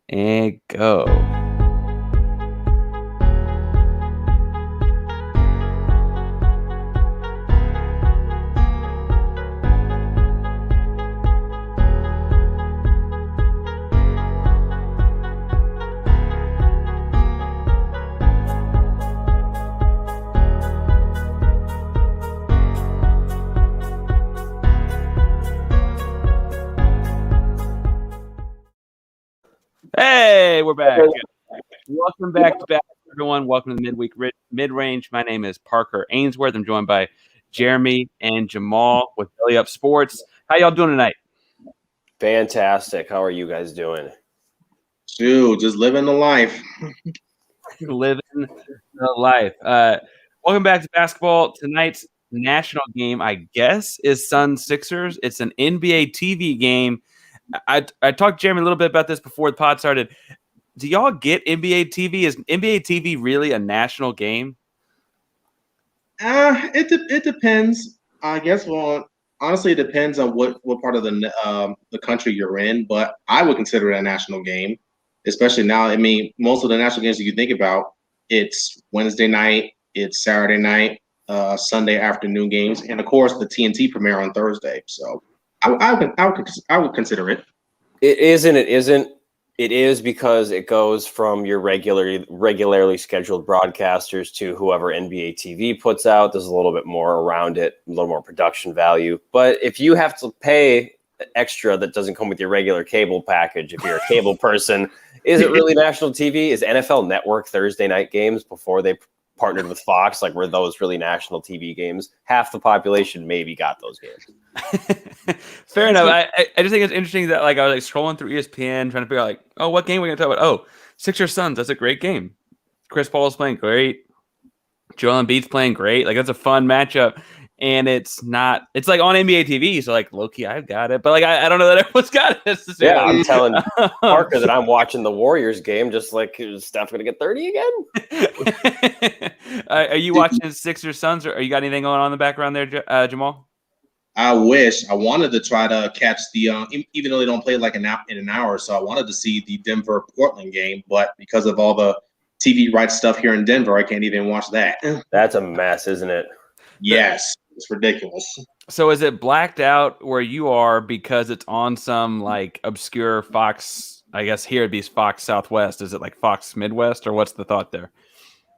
and go. Hey, we're back. Welcome back, everyone. Welcome to the midweek mid-range. My name is Parker Ainsworth. I'm joined by Jeremy and Jamal with Belly Up Sports. How y'all doing tonight? Fantastic. How are you guys doing? Dude, just living the life. Living the life. Welcome back to basketball. Tonight's national game, I guess, is Suns Sixers. It's an NBA TV game. I talked to Jeremy a little bit about this before the pod started. Do y'all get NBA TV? Is NBA TV really a national game? It depends. I guess. Well, honestly, it depends on what part of the country you're in. But I would consider it a national game, especially now. I mean, most of the national games that you think about, it's Wednesday night, it's Saturday night, Sunday afternoon games, and of course the TNT premiere on Thursday. So I would consider it. It isn't. It isn't. It is because it goes from your regularly scheduled broadcasters to whoever NBA TV puts out. There's a little bit more around it, a little more production value. But if you have to pay extra that doesn't come with your regular cable package, if you're a cable person, is it really national TV? Is NFL Network Thursday night games before they partnered with Fox? Like, were those really national TV games? Half the population maybe got those games. Fair enough. I just think it's interesting that I was scrolling through ESPN trying to figure out what game we're gonna talk about. Oh, Sixers Suns. That's a great game. Chris Paul's playing great. Joel Embiid's playing great. That's a fun matchup. And it's not. It's on NBA TV. So low key, I've got it. But I don't know that everyone's got it. Yeah, I'm telling Parker that I'm watching the Warriors game. Just is Steph gonna get 30 again? Are you watching Sixers Suns, or you got anything going on in the background there, Jamal? I wish. I wanted to try to catch the even though they don't play in an hour, so I wanted to see the Denver Portland game, but because of all the TV rights stuff here in Denver, I can't even watch that. That's a mess, isn't it? Yes, it's ridiculous. So is it blacked out where you are because it's on some obscure Fox? I guess here it'd be Fox Southwest. Is it Fox Midwest, or what's the thought there?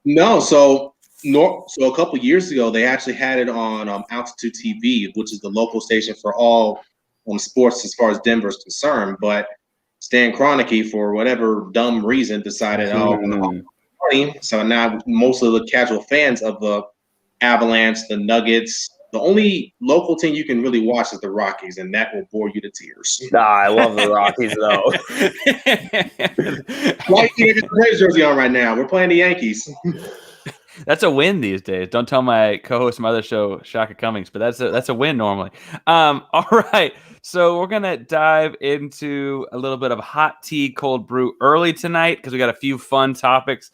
No, so a couple years ago, they actually had it on Altitude TV, which is the local station for all sports as far as Denver is concerned. But Stan Kroenke, for whatever dumb reason, decided, so now most of the casual fans of the Avalanche, the Nuggets, the only local team you can really watch is the Rockies, and that will bore you to tears. Nah, I love the Rockies, though. Why you get the Braves jersey on right now? We're playing the Yankees. That's a win these days. Don't tell my co-host of my other show, Shaka Cummings, but that's a win normally. All right, so we're gonna dive into a little bit of hot tea, cold brew early tonight because we got a few fun topics.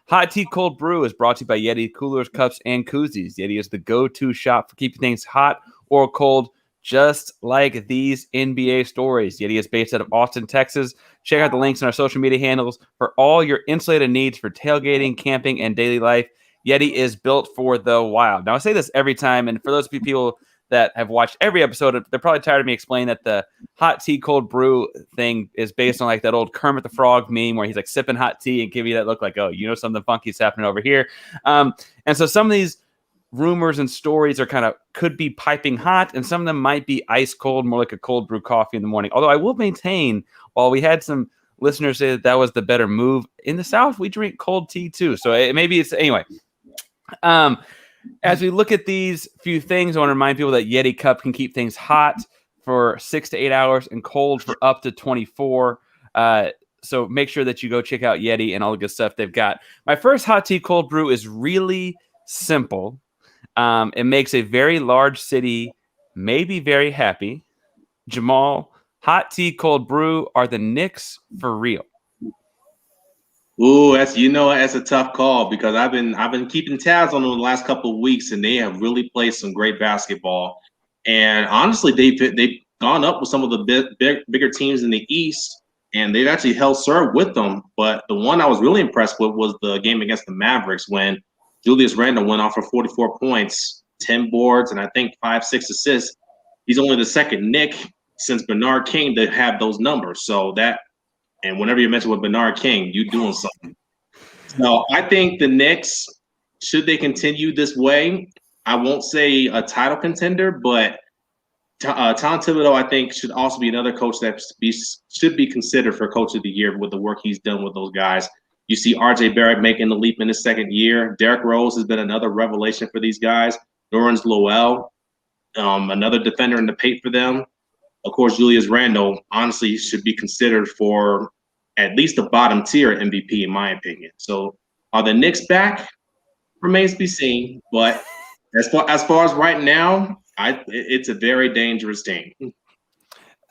Hot tea, cold brew is brought to you by Yeti coolers, cups, and koozies. Yeti is the go-to shop for keeping things hot or cold, just like these NBA stories. Yeti is based out of Austin, Texas. Check out the links in our social media handles for all your insulated needs for tailgating, camping, and daily life. Yeti is built for the wild. Now, I say this every time, and for those people that have watched every episode, they're probably tired of me explaining that the hot tea, cold brew thing is based on that old Kermit the Frog meme where he's sipping hot tea and give you that look something funky's happening over here. And so some of these rumors and stories are could be piping hot, and some of them might be ice cold, more like a cold brew coffee in the morning. Although I will maintain, while we had some listeners say that was the better move, in the South we drink cold tea too. So maybe it's anyway. As we look at these few things, I want to remind people that Yeti Cup can keep things hot for 6 to 8 hours and cold for up to 24. So make sure that you go check out Yeti and all the good stuff they've got. My first hot tea cold brew is really simple. It makes a very large city maybe very happy. Jamal, hot tea, cold brew, are the Knicks for real? Ooh, that's a tough call because I've been keeping tabs on them the last couple of weeks, and they have really played some great basketball. And honestly, they've gone up with some of the bigger teams in the East, and they've actually held serve with them. But the one I was really impressed with was the game against the Mavericks when Julius Randle went off for 44 points, 10 boards, and I think 5-6 assists. He's only the second Knick since Bernard King to have those numbers. So that, and whenever you mention with Bernard King, you doing something. So I think the Knicks, should they continue this way, I won't say a title contender, but Tom Thibodeau, I think, should also be another coach that should be considered for Coach of the Year with the work he's done with those guys. You see R.J. Barrett making the leap in his second year. Derrick Rose has been another revelation for these guys. Nerlens Noel, another defender in the paint for them. Of course, Julius Randle, honestly, should be considered for at least a bottom tier MVP, in my opinion. So are the Knicks back? Remains to be seen. But as far as right now, it's a very dangerous team.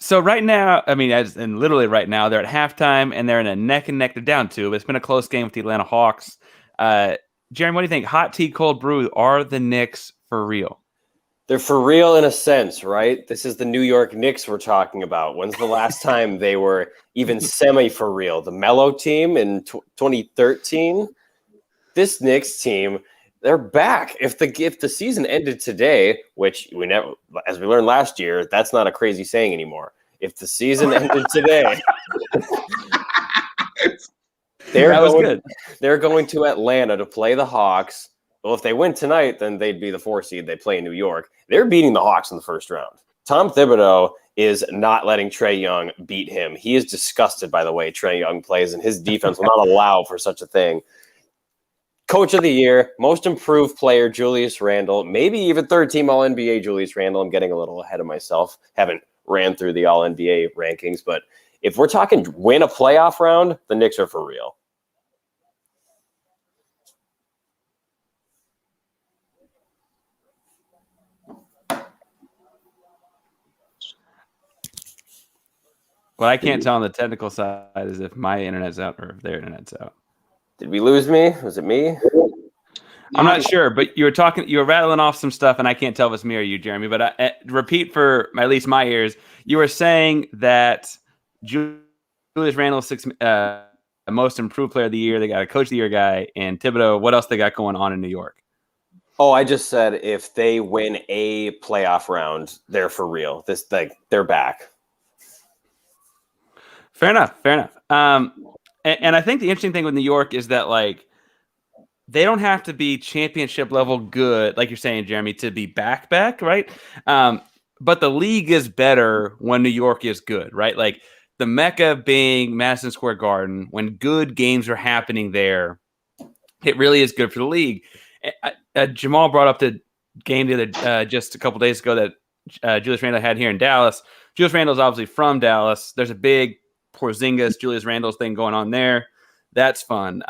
So right now, I mean, and literally right now, they're at halftime and they're in a neck and neck. They're down 2. It's been a close game with the Atlanta Hawks. Jeremy, what do you think? Hot tea, cold brew. Are the Knicks for real? They're for real in a sense, right? This is the New York Knicks we're talking about. When's the last time they were even semi for real? The Melo team in 2013. This Knicks team, they're back. If the season ended today, which we never, as we learned last year, that's not a crazy saying anymore. If the season ended today, they're going to Atlanta to play the Hawks. Well, if they win tonight, then they'd be the 4 seed. They play in New York. They're beating the Hawks in the first round. Tom Thibodeau is not letting Trae Young beat him. He is disgusted by the way Trae Young plays, and his defense will not allow for such a thing. Coach of the Year, most improved player, Julius Randle, maybe even third-team All-NBA Julius Randle. I'm getting a little ahead of myself. Haven't ran through the All-NBA rankings, but if we're talking win a playoff round, the Knicks are for real. What I can't tell on the technical side is if my internet's out or if their internet's out. Did we lose me? Was it me? I'm not sure, but you were rattling off some stuff, and I can't tell if it's me or you, Jeremy. But repeat for at least my ears. You were saying that Julius Randle is most improved player of the year. They got a coach of the year guy, and Thibodeau. What else they got going on in New York? Oh, I just said if they win a playoff round, they're for real. They're back. Fair enough. And I think the interesting thing with New York is that they don't have to be championship level good, like you're saying, Jeremy, to be back, right? But the league is better when New York is good, right? Like the Mecca being Madison Square Garden, when good games are happening there, it really is good for the league. Jamal brought up the game just a couple days ago that Julius Randle had here in Dallas. Julius Randle is obviously from Dallas. There's a big Porzingis, Julius Randle's thing going on there. That's fun.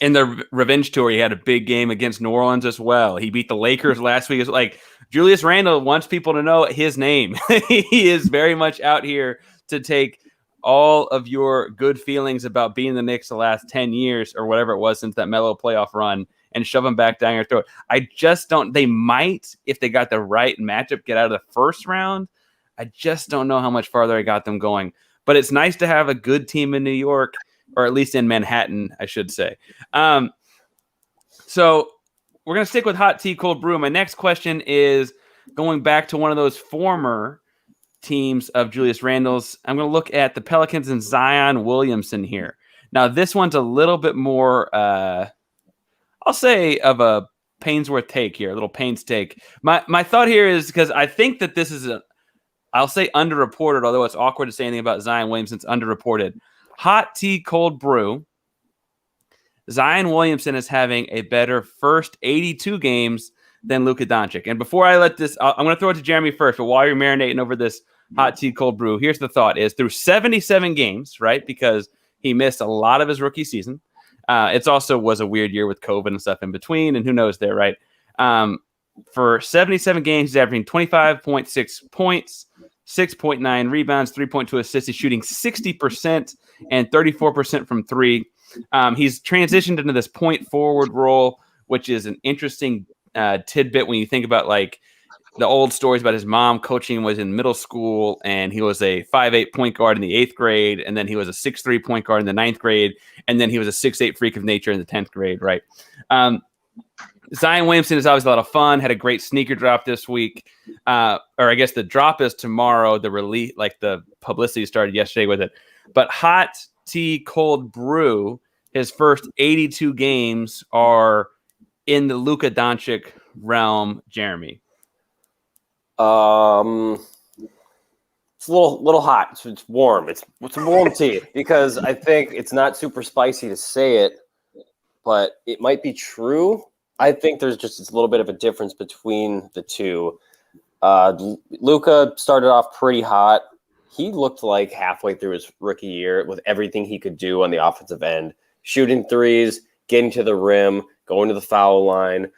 In the revenge tour, he had a big game against New Orleans as well. He beat the Lakers last week. It's like Julius Randle wants people to know his name. He is very much out here to take all of your good feelings about being the Knicks the last 10 years or whatever it was since that Melo playoff run and shove them back down your throat. I just don't. They might, if they got the right matchup, get out of the first round. I just don't know how much farther I got them going. But it's nice to have a good team in New York, or at least in Manhattan, I should say. So we're going to stick with hot tea, cold brew. My next question is going back to one of those former teams of Julius Randle's. I'm going to look at the Pelicans and Zion Williamson here. Now, this one's a little bit more, I'll say, of a Painsworth take here, a little Pains take. My thought here is because I think that this is I'll say underreported, although it's awkward to say anything about Zion Williamson. It's underreported. Hot tea, cold brew. Zion Williamson is having a better first 82 games than Luka Doncic. And before I let this, I'm going to throw it to Jeremy first, but while you're marinating over this hot tea, cold brew, here's the thought is through 77 games, right? Because he missed a lot of his rookie season. It's also was a weird year with COVID and stuff in between, and who knows there, right? For 77 games, he's averaging 25.6 points, 6.9 rebounds, 3.2 assists. He's shooting 60% and 34% from three. He's transitioned into this point forward role, which is an interesting tidbit when you think about the old stories about his mom coaching was in middle school, and he was a 5'8" point guard in the 8th grade, and then he was a 6'3" point guard in the 9th grade, and then he was a 6'8" freak of nature in the 10th grade, right? Zion Williamson is always a lot of fun, had a great sneaker drop this week. Or I guess the drop is tomorrow. The release, like the publicity started yesterday with it. But Hot Tea Cold Brew, his first 82 games are in the Luka Doncic realm, Jeremy. It's a little hot. It's warm. It's a warm tea because I think it's not super spicy to say it, but it might be true. I think there's just a little bit of a difference between the two. Luka started off pretty hot. He looked like halfway through his rookie year with everything he could do on the offensive end, shooting threes, getting to the rim, going to the foul line,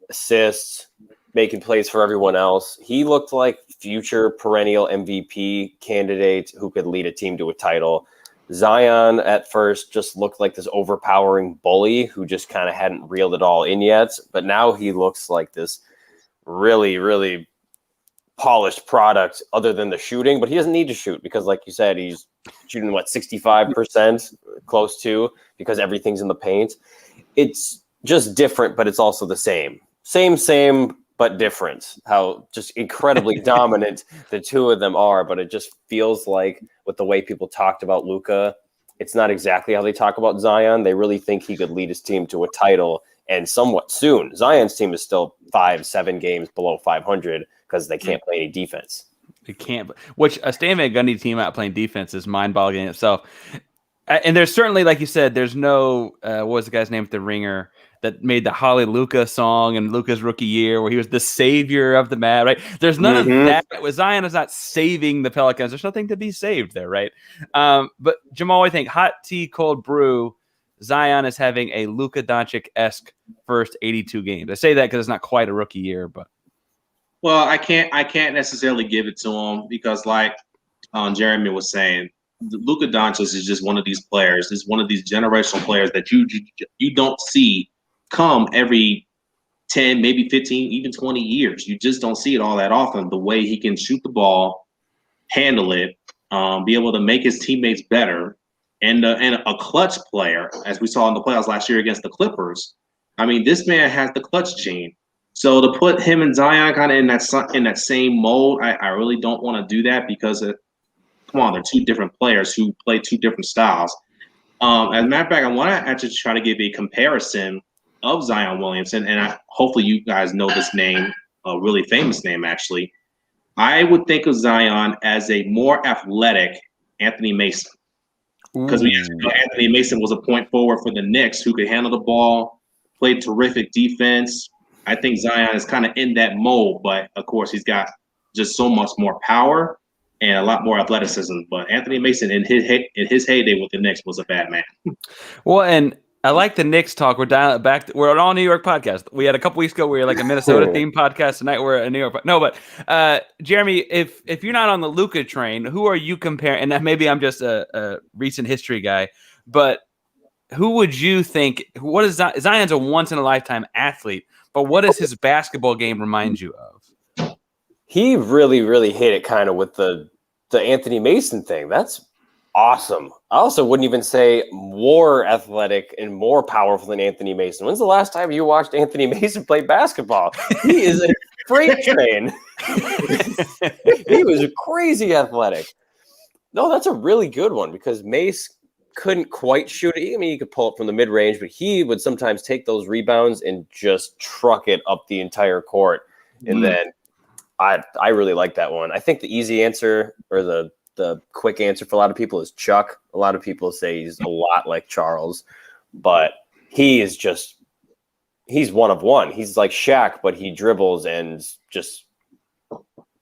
assists, making plays for everyone else. He looked like future perennial MVP candidate who could lead a team to a title. Zion at first just looked like this overpowering bully who just kind of hadn't reeled it all in yet. But now he looks like this really, really polished product other than the shooting. But he doesn't need to shoot because, like you said, he's shooting, 65%, close to, because everything's in the paint. It's just different, but it's also the same. Same, but different. How just incredibly dominant the two of them are. But it just feels like with the way people talked about Luka, it's not exactly how they talk about Zion. They really think he could lead his team to a title, and somewhat soon. Zion's team is still 5-7 games below 500 because they can't play any defense. They can't. Which a Stan Van Gundy team out playing defense is mind-boggling in itself. And there's certainly, like you said, there's no what was the guy's name at the Ringer that made the Hallelujah song in Luka's rookie year where he was the savior of the mat, right? There's none of that. Zion is not saving the Pelicans. There's nothing to be saved there, right? But Jamal, I think Hot Tea Cold Brew, Zion is having a Luka Doncic-esque first 82 games. I say that because it's not quite a rookie year, but well, I can't necessarily give it to him because, like Jeremy was saying, Luka Doncic is just one of these players. Is one of these generational players that you don't see come every 10, maybe 15, even 20 years. You just don't see it all that often. The way he can shoot the ball, handle it, be able to make his teammates better, and a clutch player, as we saw in the playoffs last year against the Clippers. I mean, this man has the clutch gene. So to put him and Zion kind of in that same mold, I really don't want to do that because come on, they're two different players who play two different styles. As a matter of fact, I want to actually try to give a comparison of Zion Williamson, and hopefully you guys know this name, a really famous name actually. I would think of Zion as a more athletic Anthony Mason, because Anthony Mason was a point forward for the Knicks who could handle the ball, played terrific defense. I think Zion is kind of in that mold, but of course he's got just so much more power and a lot more athleticism. But Anthony Mason in his heyday with the Knicks was a bad man. Well, and I like the Knicks talk. We're dialing back. We're an all New York podcast. We had a couple weeks ago we were like a Minnesota themed podcast. Tonight we're a New York. No, but Jeremy, if you're not on the Luka train, who are you comparing? And maybe I'm just a recent history guy, but who would you think? What is Zion's a once in a lifetime athlete? But what does his basketball game remind you of? He really, really hit it kind of with the Anthony Mason thing. That's awesome. I also wouldn't even say more athletic and more powerful than Anthony Mason. When's the last time you watched Anthony Mason play basketball? He is a freight train. He was crazy athletic. No, that's a really good one because Mace couldn't quite shoot it. I mean, he could pull it from the mid-range, but he would sometimes take those rebounds and just truck it up the entire court. And then I really like that one. I think the easy answer or the quick answer for a lot of people is Chuck. A lot of people say he's a lot like Charles, but he's one of one. He's like Shaq, but he dribbles and just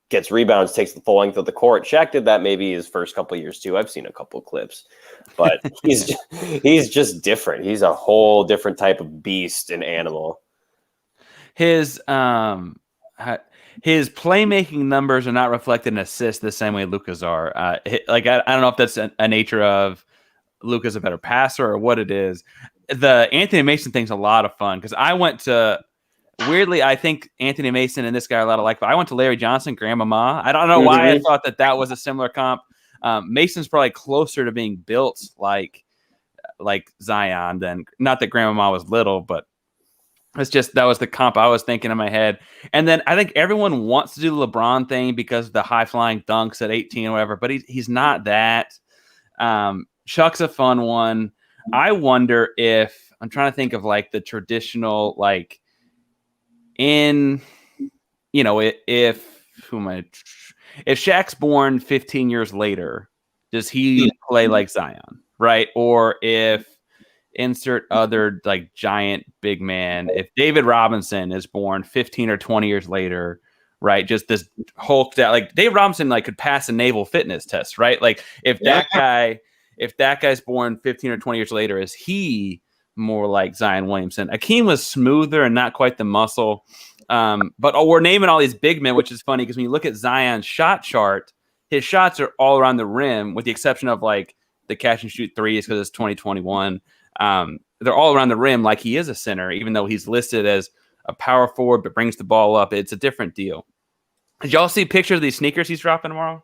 gets rebounds, takes the full length of the court. Shaq did that maybe his first couple of years too. I've seen a couple of clips, but he's just different. He's a whole different type of beast and animal. His playmaking numbers are not reflected in assists the same way Luka's are. I don't know if that's a nature of Luka's a better passer or what it is. The Anthony Mason thing's a lot of fun because I went to weirdly, I think Anthony Mason and this guy are a lot alike. But I went to Larry Johnson, Grandmama. I don't know why I thought that was a similar comp. Mason's probably closer to being built like Zion than, not that Grandmama was little, but it's just that was the comp I was thinking in my head. And then I think everyone wants to do the LeBron thing because of the high flying dunks at 18 or whatever, but he's not that. Chuck's a fun one. I wonder if I'm trying to think of like the traditional, like in, you know, if Shaq's born 15 years later, does he play like Zion, right? Or if insert other like giant big man, if David Robinson is born 15 or 20 years later, right? Just this hulked out, like Dave Robinson, like could pass a naval fitness test, right? Like if that guy's born 15 or 20 years later, is he more like Zion Williamson? Akeem was smoother and not quite the muscle. But we're naming all these big men, which is funny because when you look at Zion's shot chart, his shots are all around the rim, with the exception of like the catch and shoot threes because it's 2021. They're all around the rim like he is a center, even though he's listed as a power forward but brings the ball up. It's a different deal. Did y'all see pictures of these sneakers he's dropping tomorrow?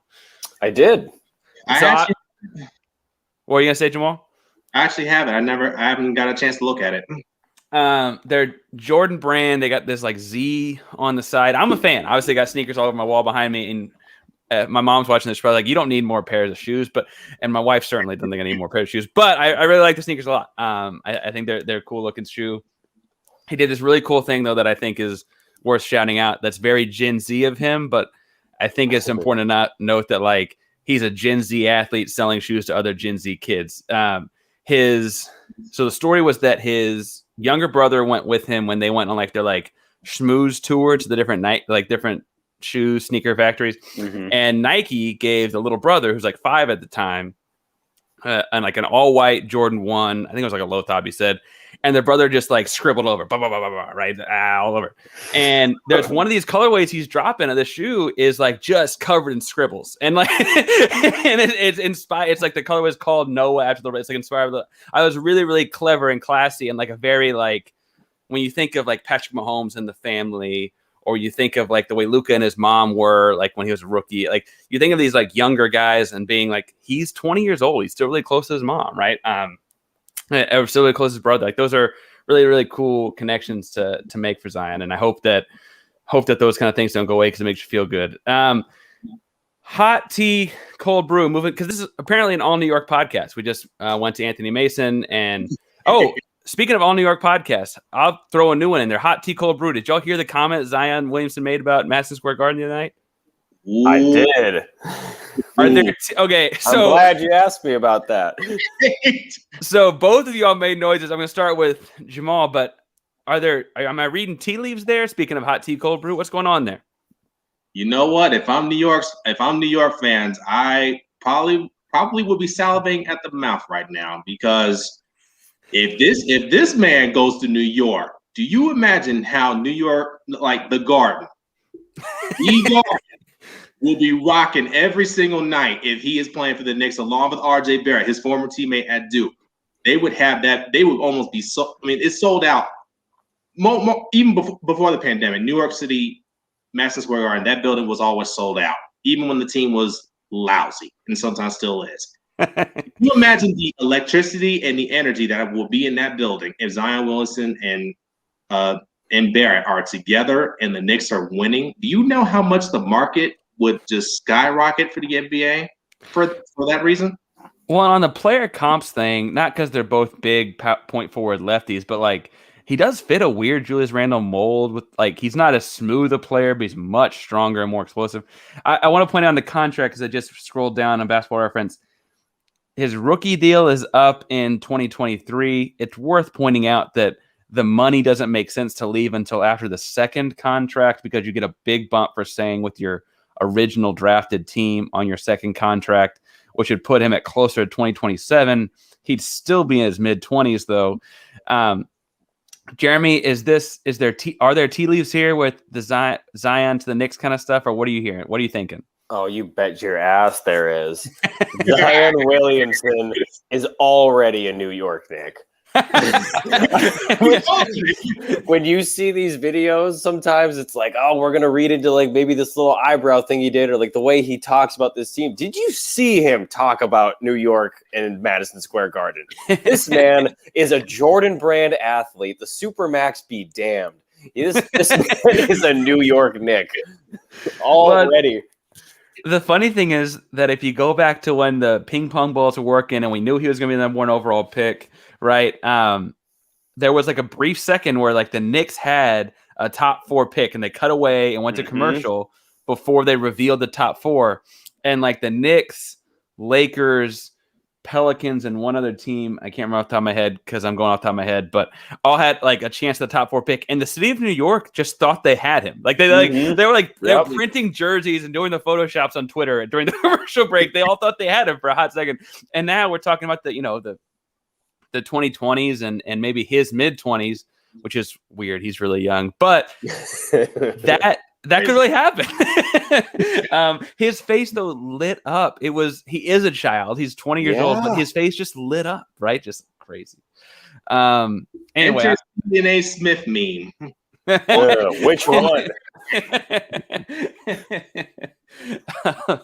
I did. What were you gonna say, Jamal? I actually haven't. I haven't got a chance to look at it. They're Jordan brand. They got this like Z on the side. I'm a fan. Obviously, got sneakers all over my wall behind me, and my mom's watching this. Probably like, you don't need more pairs of shoes, and my wife certainly doesn't think I need more pairs of shoes. But I really like the sneakers a lot. I think they're a cool looking shoe. He did this really cool thing though that I think is worth shouting out. That's very Gen Z of him, but I think it's important to note that like he's a Gen Z athlete selling shoes to other Gen Z kids. So the story was that his younger brother went with him when they went on like their like schmooze tour to the different shoe sneaker factories. And Nike gave the little brother, who's like 5 at the time, and like an all white Jordan 1. I think it was like a low top, he said. And the brother just like scribbled over, blah, blah, blah, blah, blah, right? All over. And there's one of these colorways he's dropping, and the shoe is like just covered in scribbles. And like, and it's inspired. It's like the colorway is called Noah after the, it's like inspired. I was really, really clever and classy, and like a very like, when you think of like Patrick Mahomes and the family, or you think of like the way Luka and his mom were like when he was a rookie, like you think of these like younger guys and being like, he's 20 years old. He's still really close to his mom, right? Still really close to his brother. Like those are really, really cool connections to make for Zion. And I hope that those kind of things don't go away because it makes you feel good. Hot tea, cold brew, moving, because this is apparently an all New York podcast. We just went to Anthony Mason, and speaking of all New York podcasts, I'll throw a new one in there. Hot tea, cold brew. Did y'all hear the comment Zion Williamson made about Madison Square Garden the other night? I did. Are there okay? So I'm glad you asked me about that. So both of y'all made noises. I'm going to start with Jamal, but am I reading tea leaves there? Speaking of hot tea, cold brew, what's going on there? You know what? If I'm New York fans, I probably would be salivating at the mouth right now, because if this man goes to New York, do you imagine how New York, like the Garden, will be rocking every single night if he is playing for the Knicks along with RJ Barrett, his former teammate at Duke? They would have that. They would almost be so. I mean, it's sold out. Even before the pandemic, New York City, Madison Square Garden, that building was always sold out, even when the team was lousy, and sometimes still is. Can you imagine the electricity and the energy that will be in that building if Zion Williamson and Barrett are together and the Knicks are winning? Do you know how much the market would just skyrocket for the NBA for that reason? Well, on the player comps thing, not because they're both big point forward lefties, but like he does fit a weird Julius Randle mold. With like, he's not as smooth a player, but he's much stronger and more explosive. I want to point out the contract, because I just scrolled down on Basketball Reference. His rookie deal is up in 2023. It's worth pointing out that the money doesn't make sense to leave until after the second contract, because you get a big bump for staying with your original drafted team on your second contract, which would put him at closer to 2027. He'd still be in his mid-20s though. Jeremy, are there tea leaves here with the Zion to the Knicks kind of stuff, or what are you hearing? What are you thinking? Oh, you bet your ass there is. Zion Williamson is already a New York Knick. When you see these videos, sometimes it's like, oh, we're gonna read into like maybe this little eyebrow thing he did, or like the way he talks about this team. Did you see him talk about New York and Madison Square Garden? This man is a Jordan Brand athlete. The Supermax be damned. This man is a New York Knick already. The funny thing is that if you go back to when the ping pong balls were working and we knew he was going to be the number 1 overall pick, right? There was like a brief second where like the Knicks had a top 4 pick and they cut away and went to commercial before they revealed the top 4. And like the Knicks, Lakers, Pelicans, and one other team, I can't remember off the top of my head because I'm going off the top of my head, but all had like a chance at the top 4 pick. And the city of New York just thought they had him. Like they were printing jerseys and doing the photoshops on Twitter during the commercial break. They all thought they had him for a hot second. And now we're talking about the 2020s and maybe his mid-20s, which is weird. He's really young, but that could really happen. His face though lit up. He is a child. He's 20 years old, but his face just lit up, right? Just crazy. Anyway, an A. Smith meme. Which one?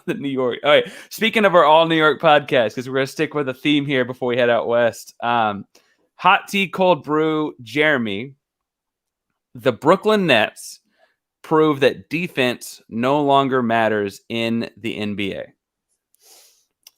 The New York. All right. Speaking of our all New York podcast, because we're going to stick with a theme here before we head out west. Hot tea, cold brew, Jeremy. The Brooklyn Nets prove that defense no longer matters in the NBA.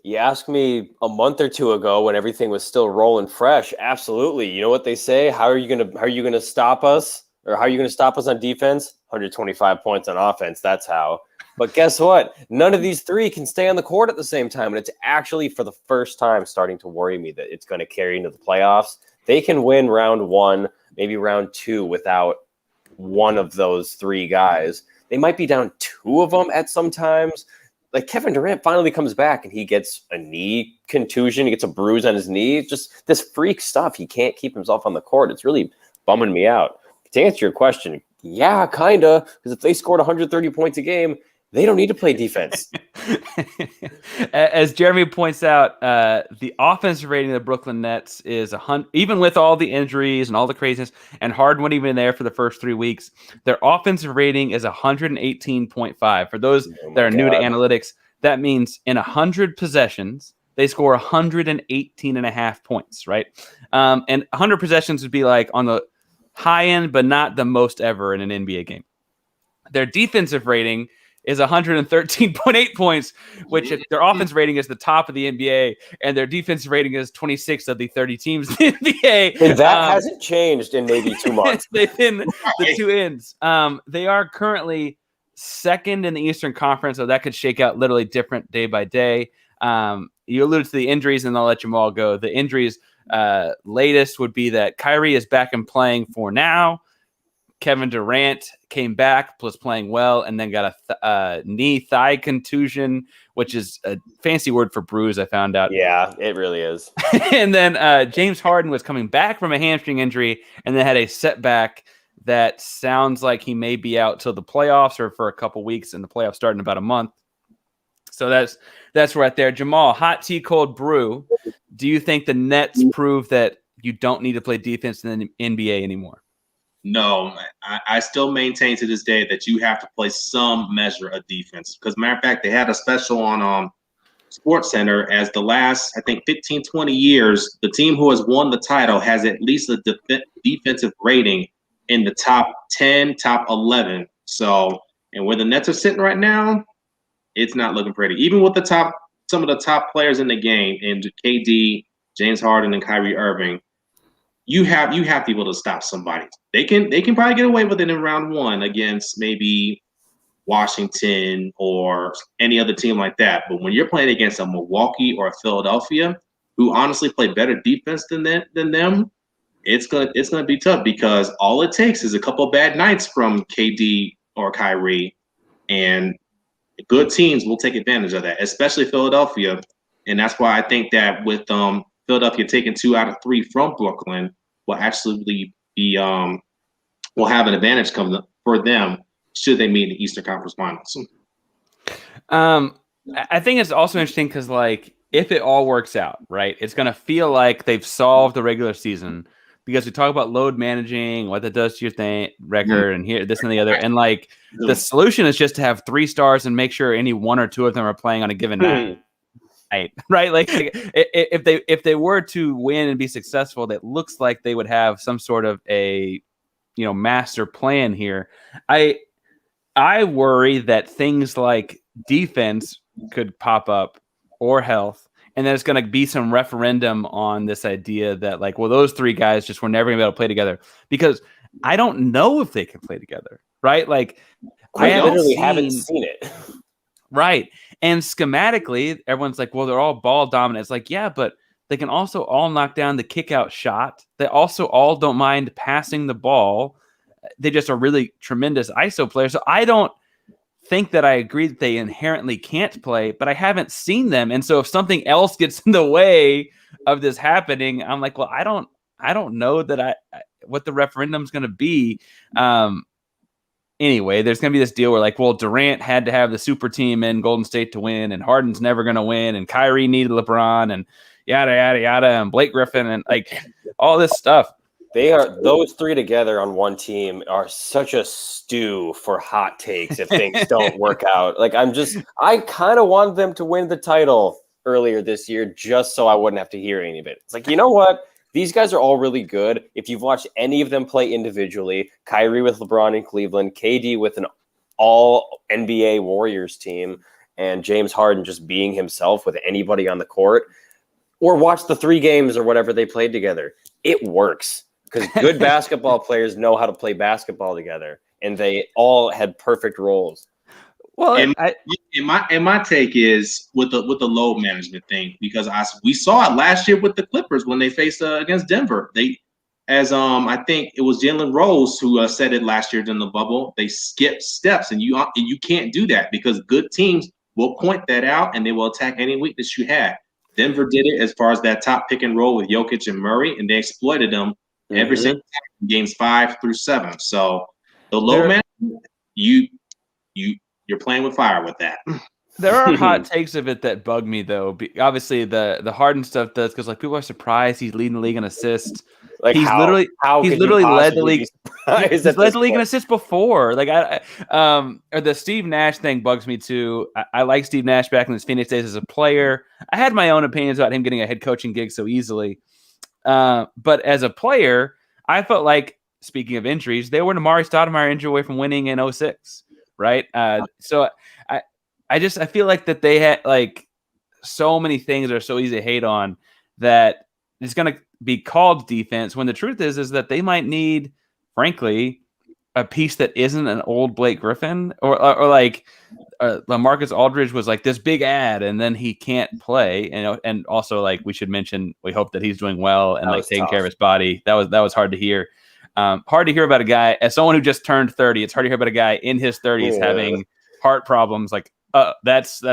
You asked me a month or 2 ago when everything was still rolling fresh. Absolutely. You know what they say? How are you gonna stop us? Or how are you gonna stop us on defense? 125 points on offense. That's how. But guess what? None of these 3 can stay on the court at the same time. And it's actually for the first time starting to worry me that it's going to carry into the playoffs. They can win round 1, maybe round 2 without one of those 3 guys. They might be down 2 of them at some times. Like Kevin Durant finally comes back and he gets a knee contusion. He gets a bruise on his knee. Just this freak stuff. He can't keep himself on the court. It's really bumming me out. To answer your question, yeah, kind of. Because if they scored 130 points a game, they don't need to play defense. As Jeremy points out, the offensive rating of the Brooklyn Nets is 100, even with all the injuries and all the craziness, and Harden wasn't even there for the first 3 weeks. Their offensive rating is 118.5. For those that are new to analytics, that means in 100 possessions, they score 118.5 points, right? And 100 possessions would be like on the high end, but not the most ever in an NBA game. Their defensive rating is 113.8 points, which their offense rating is the top of the NBA, and their defense rating is 26 of the 30 teams in the NBA. And that hasn't changed in maybe 2 months. They've been the 2 ends. They are currently second in the Eastern Conference, so that could shake out literally different day by day. You alluded to the injuries, and I'll let you all go. The injuries latest would be that Kyrie is back and playing for now. Kevin Durant came back, was playing well, and then got a knee thigh contusion, which is a fancy word for bruise, I found out. Yeah, it really is. And then James Harden was coming back from a hamstring injury and then had a setback that sounds like he may be out till the playoffs or for a couple weeks, and the playoffs start in about a month. So that's right there. Jamal, hot tea, cold brew. Do you think the Nets prove that you don't need to play defense in the NBA anymore? No, I still maintain to this day that you have to play some measure of defense. Because matter of fact, they had a special on Sports Center as the last, I think, 15, 20 years, the team who has won the title has at least a defensive rating in the top 10, top 11. So, and where the Nets are sitting right now, it's not looking pretty. Even with some of the top players in the game, and KD, James Harden, and Kyrie Irving, you have to be able to stop somebody. They can probably get away with it in round 1 against maybe Washington or any other team like that. But when you're playing against a Milwaukee or a Philadelphia, who honestly play better defense than them, it's gonna be tough, because all it takes is a couple of bad nights from KD or Kyrie, and good teams will take advantage of that, especially Philadelphia. And that's why I think that with Philadelphia taking 2 out of 3 from Brooklyn will actually be will have an advantage coming for them should they meet in the Eastern Conference Finals. I think it's also interesting because, like, if it all works out, right, it's going to feel like they've solved the regular season because we talk about load managing, what that does to your record, and here, this and the other. And like the solution is just to have 3 stars and make sure any 1 or 2 of them are playing on a given night. Right. Like if they were to win and be successful, it looks like they would have some sort of a, master plan here. I worry that things like defense could pop up or health. And there's going to be some referendum on this idea that like, well, those 3 guys just were never going to be able to play together because I don't know if they can play together. Right. Like I literally haven't seen it. Right. And schematically, everyone's like, well, they're all ball dominant. It's like, yeah, but they can also all knock down the kick out shot. They also all don't mind passing the ball. They just are really tremendous ISO players. So I don't think that I agree that they inherently can't play, but I haven't seen them. And so if something else gets in the way of this happening, I'm like, well, I don't know that what the referendum's going to be. Anyway, there's going to be this deal where like, well, Durant had to have the super team in Golden State to win, and Harden's never going to win, and Kyrie needed LeBron, and yada, yada, yada, and Blake Griffin, and like all this stuff. Those 3 together on one team are such a stew for hot takes if things don't work out. Like I kind of wanted them to win the title earlier this year just so I wouldn't have to hear any of it. It's like, you know what? These guys are all really good. If you've watched any of them play individually, Kyrie with LeBron in Cleveland, KD with an all NBA Warriors team, and James Harden just being himself with anybody on the court, or watch the 3 games or whatever they played together, it works because good basketball players know how to play basketball together, and they all had perfect roles. Well, and my take is with the load management thing, because we saw it last year with the Clippers when they faced against Denver. I think it was Jalen Rose who said it last year during the bubble. They skipped steps, and you can't do that because good teams will point that out and they will attack any weakness you had. Denver did it as far as that top pick and roll with Jokic and Murray, and they exploited them every single time in games 5 through 7. So the load management, you're playing with fire with that. There are hot takes of it that bug me though. Obviously, the Harden stuff does because like people are surprised he's leading the league in assists. Like he's literally led the league. He's led the league in assists before. Like or the Steve Nash thing bugs me too. I like Steve Nash back in his Phoenix days as a player. I had my own opinions about him getting a head coaching gig so easily. But as a player, I felt like, speaking of injuries, they were an Amari Stoudemire injury away from winning in 2006. Right. So I feel like that they had like so many things that are so easy to hate on that it's going to be called defense when the truth is that they might need, frankly, a piece that isn't an old Blake Griffin or like LaMarcus Aldridge was like this big ad and then he can't play. And also like we should mention, we hope that he's doing well and like taking care of his body. That was hard to hear. Hard to hear about a guy as someone who just turned 30. It's hard to hear about a guy in his 30s having heart problems. Like, that's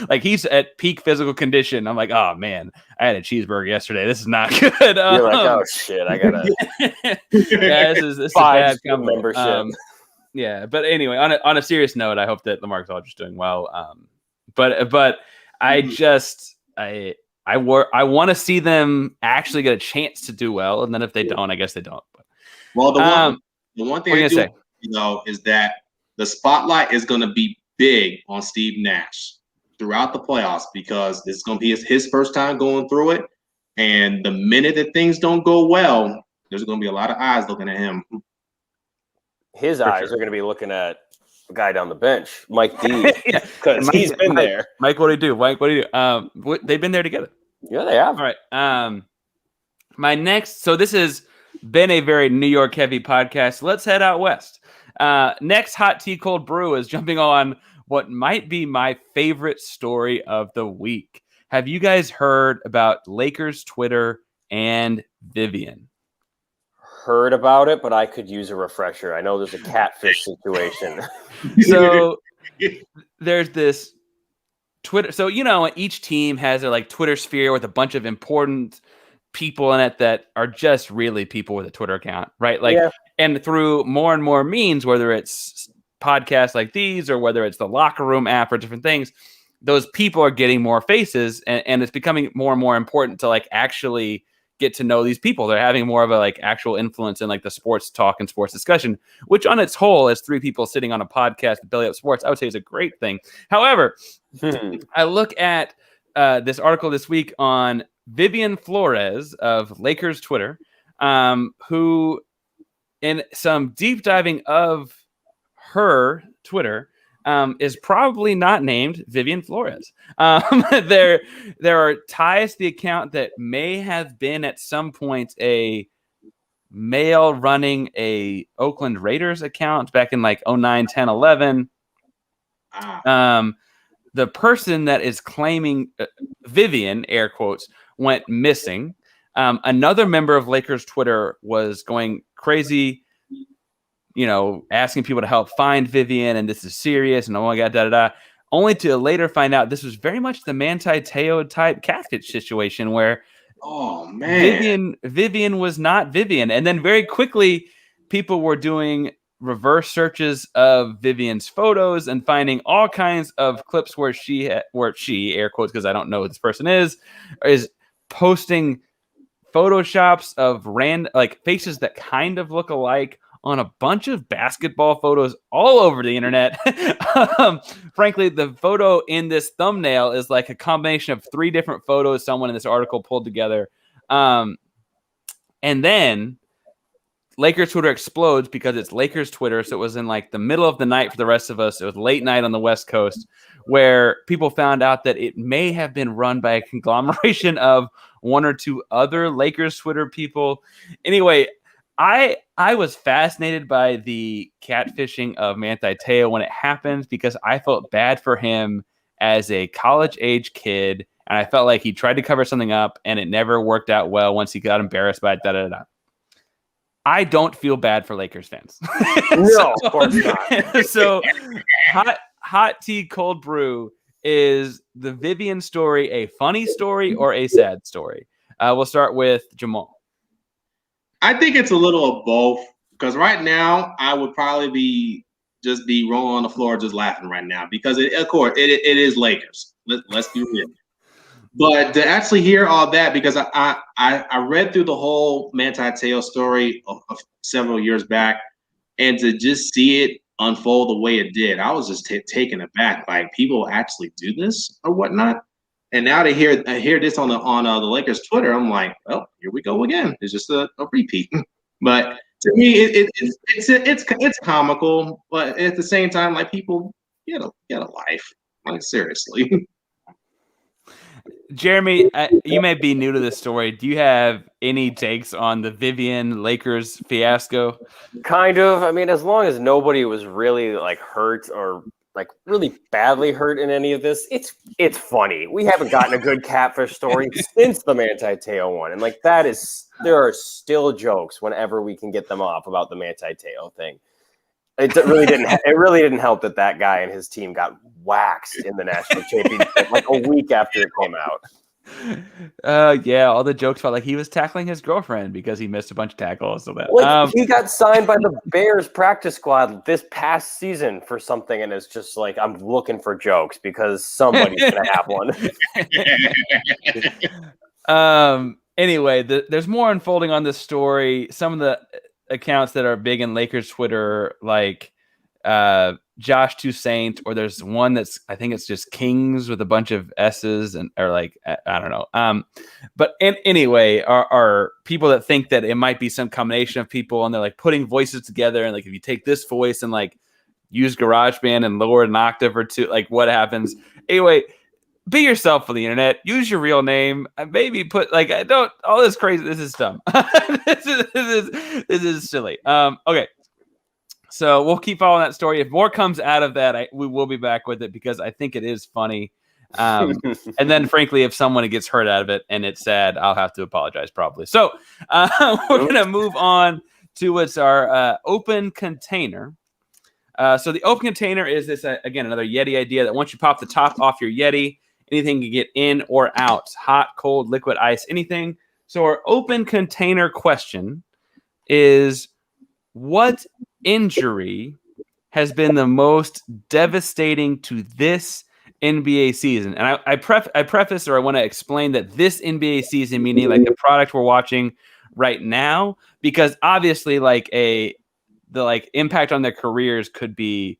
like he's at peak physical condition. I'm like, oh man, I had a cheeseburger yesterday. This is not good. You're like, oh shit, I gotta. Yeah, this is a bad membership. Yeah, but anyway, on a serious note, I hope that LaMarcus Aldridge is doing well. But I just I want to see them actually get a chance to do well, and then if they don't, I guess they don't. Well, the one thing I do is that the spotlight is going to be big on Steve Nash throughout the playoffs because this is going to be his first time going through it. And the minute that things don't go well, there's going to be a lot of eyes looking at him. His eyes are going to be looking at the guy down the bench, Mike D, because he's been there. Mike, what do you do? Mike, what do you do? They've been there together. Yeah, they have. All right. My next, so this has been a very New York heavy podcast. Let's head out west. Next hot tea cold brew is jumping on what might be my favorite story of the week. Have you guys heard about Lakers Twitter and Vivian? Heard about it, but I could use a refresher. I know there's a catfish situation. So there's this Twitter. So, each team has their like Twitter sphere with a bunch of important people in it that are just really people with a Twitter account, right? Like, and through more and more means, whether it's podcasts like these or whether it's the Locker Room app or different things, those people are getting more faces, and it's becoming more and more important to like actually get to know these people. They're having more of a like actual influence in like the sports talk and sports discussion, which on its whole, as three people sitting on a podcast with Belly Up Sports, I would say is a great thing. However, I look at this article this week on Vivian Flores of Lakers Twitter, who in some deep diving of her Twitter, is probably not named Vivian Flores. There are ties to the account that may have been at some point a male running a Oakland Raiders account back in like 09, 10, 11. The person that is claiming Vivian, air quotes, went missing. Another member of Lakers Twitter was going crazy, asking people to help find Vivian, and this is serious, and oh my God, da-da-da. Only to later find out this was very much the Manti Te'o type catfish situation where Vivian was not Vivian. And then very quickly, people were doing reverse searches of Vivian's photos and finding all kinds of clips where she, air quotes, because I don't know who this person is posting photoshops of faces that kind of look alike on a bunch of basketball photos all over the internet. Frankly, the photo in this thumbnail is like a combination of 3 different photos someone in this article pulled together. And then Lakers Twitter explodes because it's Lakers Twitter. So it was in like the middle of the night for the rest of us. It was late night on the West Coast where people found out that it may have been run by a conglomeration of 1 or 2 other Lakers Twitter people. Anyway, I was fascinated by the catfishing of Manti Te'o when it happened because I felt bad for him as a college-age kid, and I felt like he tried to cover something up, and it never worked out well once he got embarrassed by it, da-da-da. I don't feel bad for Lakers fans. No, of course not. So hot tea, cold brew, is the Vivian story a funny story or a sad story? We'll start with Jamal. I think it's a little of both because right now I would probably be rolling on the floor just laughing right now because of course it is Lakers. Let's be real. But to actually hear all that, because I read through the whole Manti Te'o story of several years back, and to just see it unfold the way it did, I was just taken aback. Like people actually do this or whatnot. And now to hear this on the Lakers Twitter, I'm like, well, here we go again. It's just a repeat. But to me, it's comical, but at the same time, like people get a life. Like seriously. Jeremy, you may be new to this story. Do you have any takes on the Vivian Lakers fiasco? Kind of. I mean, as long as nobody was really like hurt or like really badly hurt in any of this, it's funny. We haven't gotten a good catfish story since the Manti Te'o one, and like there are still jokes whenever we can get them off about the Manti Te'o thing. It really didn't help that guy and his team got waxed in the national championship like a week after it came out. Yeah, all the jokes about like he was tackling his girlfriend because he missed a bunch of tackles. So that he got signed by the Bears practice squad this past season for something, and it's just like I'm looking for jokes because somebody's gonna have one. Anyway, there's more unfolding on this story. Some of the accounts that are big in Lakers Twitter, like Josh Toussaint, or there's one that's I think it's just Kings with a bunch of S's or like I don't know. But anyway, are people that think that it might be some combination of people and they're like putting voices together and like if you take this voice and like use GarageBand and lower an octave or two, like what happens? Anyway, be yourself on the internet. Use your real name. Maybe put like don't all this crazy. This is dumb. this is silly. Okay. So we'll keep following that story. If more comes out of that, we will be back with it because I think it is funny. And then, frankly, if someone gets hurt out of it and it's sad, I'll have to apologize probably. So we're going to move on to what's our open container. So the open container is this, again, another Yeti idea that once you pop the top off your Yeti, anything can get in or out, hot, cold, liquid, ice, anything. So our open container question is, what injury has been the most devastating to this NBA season. And I preface, or I want to explain that this NBA season, meaning like the product we're watching right now, because obviously the impact on their careers could be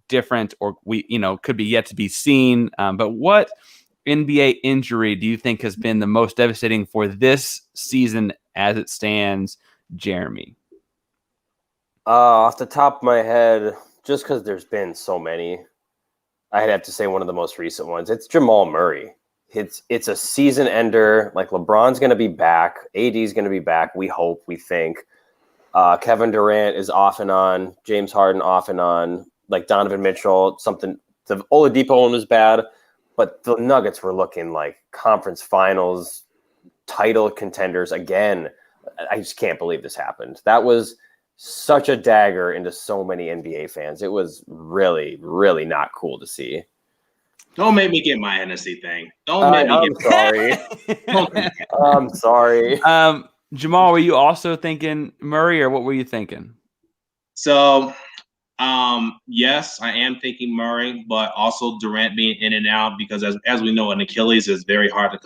different, or could be yet to be seen. But what NBA injury do you think has been the most devastating for this season as it stands, Jeremy? Off the top of my head, just because there's been so many, I'd have to say one of the most recent ones. It's Jamal Murray. It's a season ender. Like, LeBron's going to be back. AD's going to be back. We hope, we think. Kevin Durant is off and on. James Harden off and on. Like Donovan Mitchell, something. The Oladipo one was bad, but the Nuggets were looking like conference finals title contenders again. I just can't believe this happened. That was such a dagger into so many NBA fans. It was really, really not cool to see. Don't make me get my Hennessy thing. Don't make me get. Sorry. I'm sorry. Jamal, were you also thinking Murray, or what were you thinking? So, yes, I am thinking Murray, but also Durant being in and out, because as we know, an Achilles is very hard to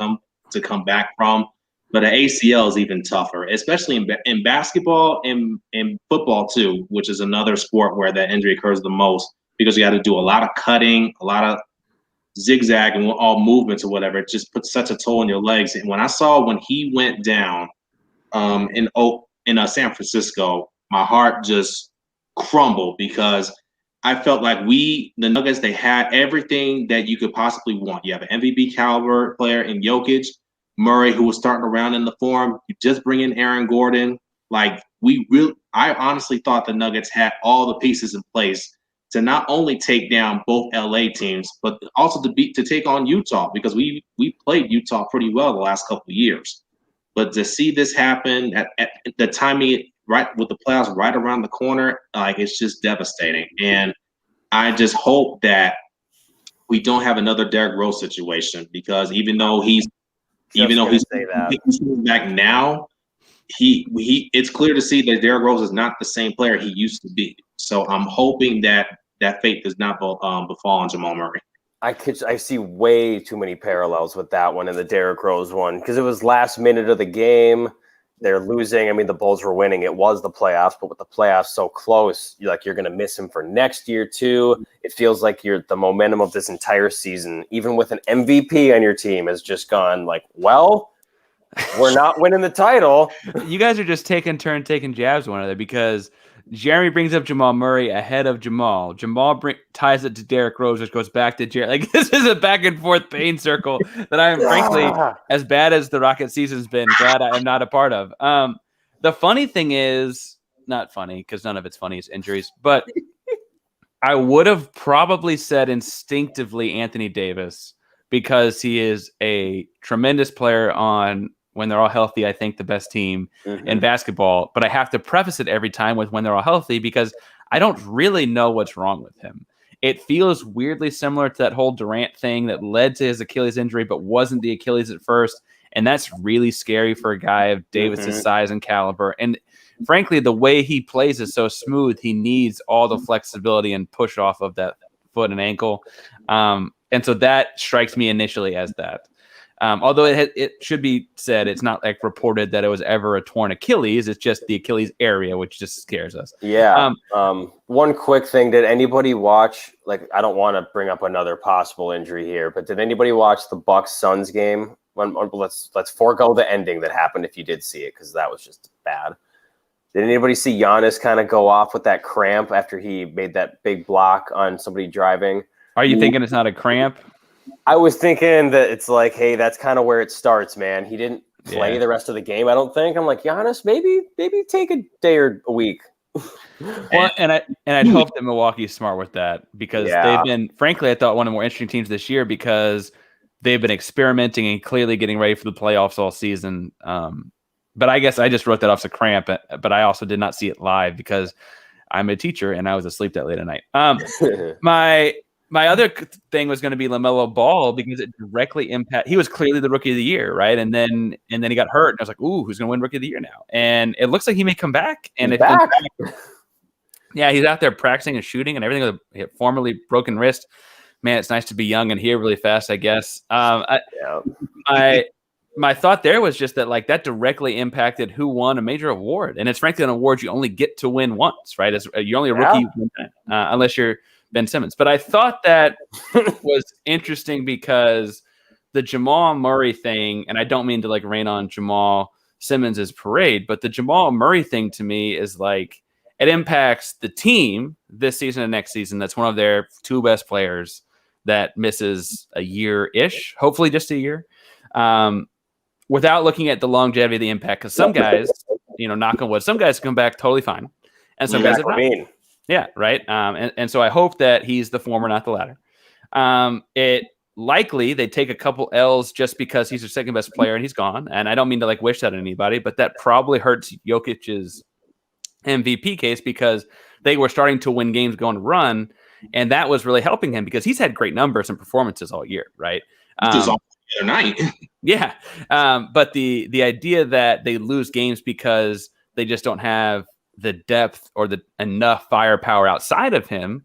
come back from. But an ACL is even tougher, especially in basketball and in football too, which is another sport where that injury occurs the most, because you got to do a lot of cutting, a lot of zigzag and all movements or whatever. It just puts such a toll on your legs. And when I saw when he went down in San Francisco, my heart just crumbled, because I felt like the Nuggets, they had everything that you could possibly want. You have an MVP caliber player in Jokic, Murray, who was starting around in the form. You just bring in Aaron Gordon. Like, I honestly thought the Nuggets had all the pieces in place to not only take down both LA teams, but also to take on Utah, because we played Utah pretty well the last couple of years. But to see this happen at the timing, right with the playoffs right around the corner, like, it's just devastating. And I just hope that we don't have another Derrick Rose situation, because even though he's back now, it's clear to see that Derrick Rose is not the same player he used to be. So I'm hoping that fate does not befall on Jamal Murray. I see way too many parallels with that one and the Derrick Rose one, because it was last minute of the game. They're losing. I mean, the Bulls were winning. It was the playoffs, but with the playoffs so close, you're going to miss him for next year too. It feels like the momentum of this entire season, even with an MVP on your team, has just gone like, well, we're not winning the title. You guys are just taking jabs one another, because Jeremy brings up Jamal Murray ahead of Jamal. Jamal ties it to Derrick Rose, which goes back to Jeremy. Like, this is a back and forth pain circle that I am, frankly, as bad as the Rocket season's been, glad I am not a part of. The funny thing is, not funny, because none of it's funny, it's injuries, but I would have probably said instinctively Anthony Davis, because he is a tremendous player on, when they're all healthy, I think the best team in basketball. But I have to preface it every time with when they're all healthy, because I don't really know what's wrong with him. It feels weirdly similar to that whole Durant thing that led to his Achilles injury, but wasn't the Achilles at first. And that's really scary for a guy of Davis's size and caliber. And frankly, the way he plays is so smooth. He needs all the flexibility and push off of that foot and ankle. And so that strikes me initially as that. Although it should be said, it's not like reported that it was ever a torn Achilles. It's just the Achilles area, which just scares us. Yeah. One quick thing. Did anybody watch, like, I don't want to bring up another possible injury here, but did anybody watch the Bucks-Suns game? Let's forego the ending that happened if you did see it, because that was just bad. Did anybody see Giannis kind of go off with that cramp after he made that big block on somebody driving? Are you thinking it's not a cramp? I was thinking that it's like, hey, that's kind of where it starts, man. He didn't play the rest of the game, I don't think. I'm like, Giannis, maybe take a day or a week. Well, and I'd hope that Milwaukee's smart with that, because they've been, frankly, I thought one of the more interesting teams this year, because they've been experimenting and clearly getting ready for the playoffs all season. But I guess I just wrote that off as a cramp, but I also did not see it live because I'm a teacher and I was asleep that late at night. My other thing was going to be LaMelo Ball, because it directly he was clearly the rookie of the year, right? And then he got hurt, and I was like, ooh, who's going to win rookie of the year now? And it looks like he may come back. And he's out there practicing and shooting and everything with a formerly broken wrist. man, it's nice to be young and here really fast, I guess. Yeah. My thought there was just that like that directly impacted who won a major award, and it's frankly an award you only get to win once, right? You're only a rookie, unless you're Ben Simmons. But I thought that was interesting because the Jamal Murray thing, and I don't mean to like rain on Jamal Simmons' parade, but the Jamal Murray thing to me is like it impacts the team this season and next season. That's one of their two best players that misses a year-ish, hopefully just a year. Without looking at the longevity of the impact, because some guys, knock on wood, some guys come back totally fine, and some guys have not. Yeah, right. And so I hope that he's the former, not the latter. It likely they take a couple L's just because he's their second best player and he's gone. And I don't mean to like wish that on anybody, but that probably hurts Jokic's MVP case because they were starting to win games going to run, and that was really helping him because he's had great numbers and performances all year, right? Night. Yeah. But the idea that they lose games because they just don't have the depth or the enough firepower outside of him,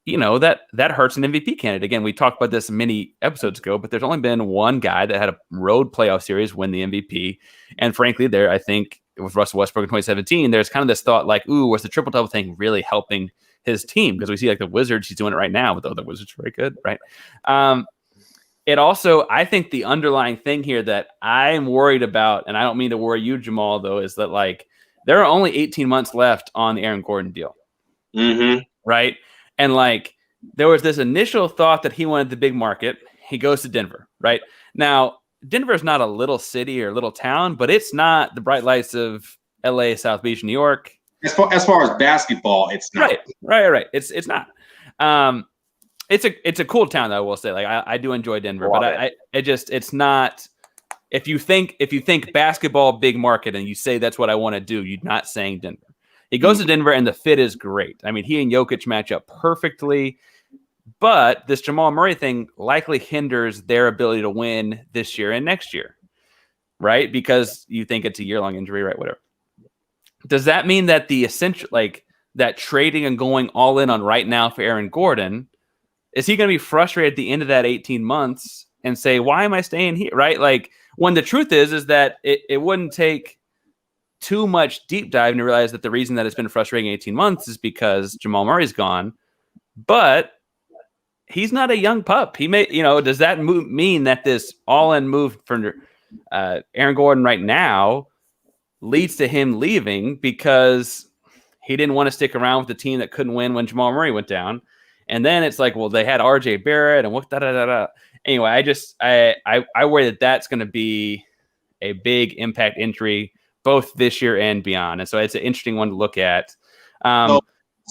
that hurts an MVP candidate. Again, we talked about this many episodes ago, but there's only been one guy that had a road playoff series win the MVP. And frankly, I think with Russell Westbrook in 2017, there's kind of this thought like, ooh, was the triple-double thing really helping his team? Because we see like the Wizards, he's doing it right now, but the Wizards are very good, right? It also, I think the underlying thing here that I'm worried about, and I don't mean to worry you, Jamal, though, is that like there are only 18 months left on the Aaron Gordon deal. Mm-hmm. Right? And like there was this initial thought that he wanted the big market. He goes to Denver, right? Now, Denver is not a little city or little town, but it's not the bright lights of LA, South Beach, New York. As far as basketball, it's not. Right. It's not. It's a cool town, though, I will say. Like I do enjoy Denver, but it's not. If you think basketball big market and you say that's what I want to do, you're not saying Denver. He goes to Denver and the fit is great. I mean, he and Jokic match up perfectly, but this Jamal Murray thing likely hinders their ability to win this year and next year, right? Because you think it's a year-long injury, right? Whatever. Does that mean that the essential, like that trading and going all in on right now for Aaron Gordon, is he going to be frustrated at the end of that 18 months and say, why am I staying here? Right? Like when the truth is that it wouldn't take too much deep dive to realize that the reason that it's been frustrating 18 months is because Jamal Murray's gone, but he's not a young pup. He may, does that mean that this all-in move for Aaron Gordon right now leads to him leaving because he didn't want to stick around with the team that couldn't win when Jamal Murray went down? And then it's like, well, they had RJ Barrett and what da. Anyway, I worry that that's going to be a big impact injury both this year and beyond. And so it's an interesting one to look at. So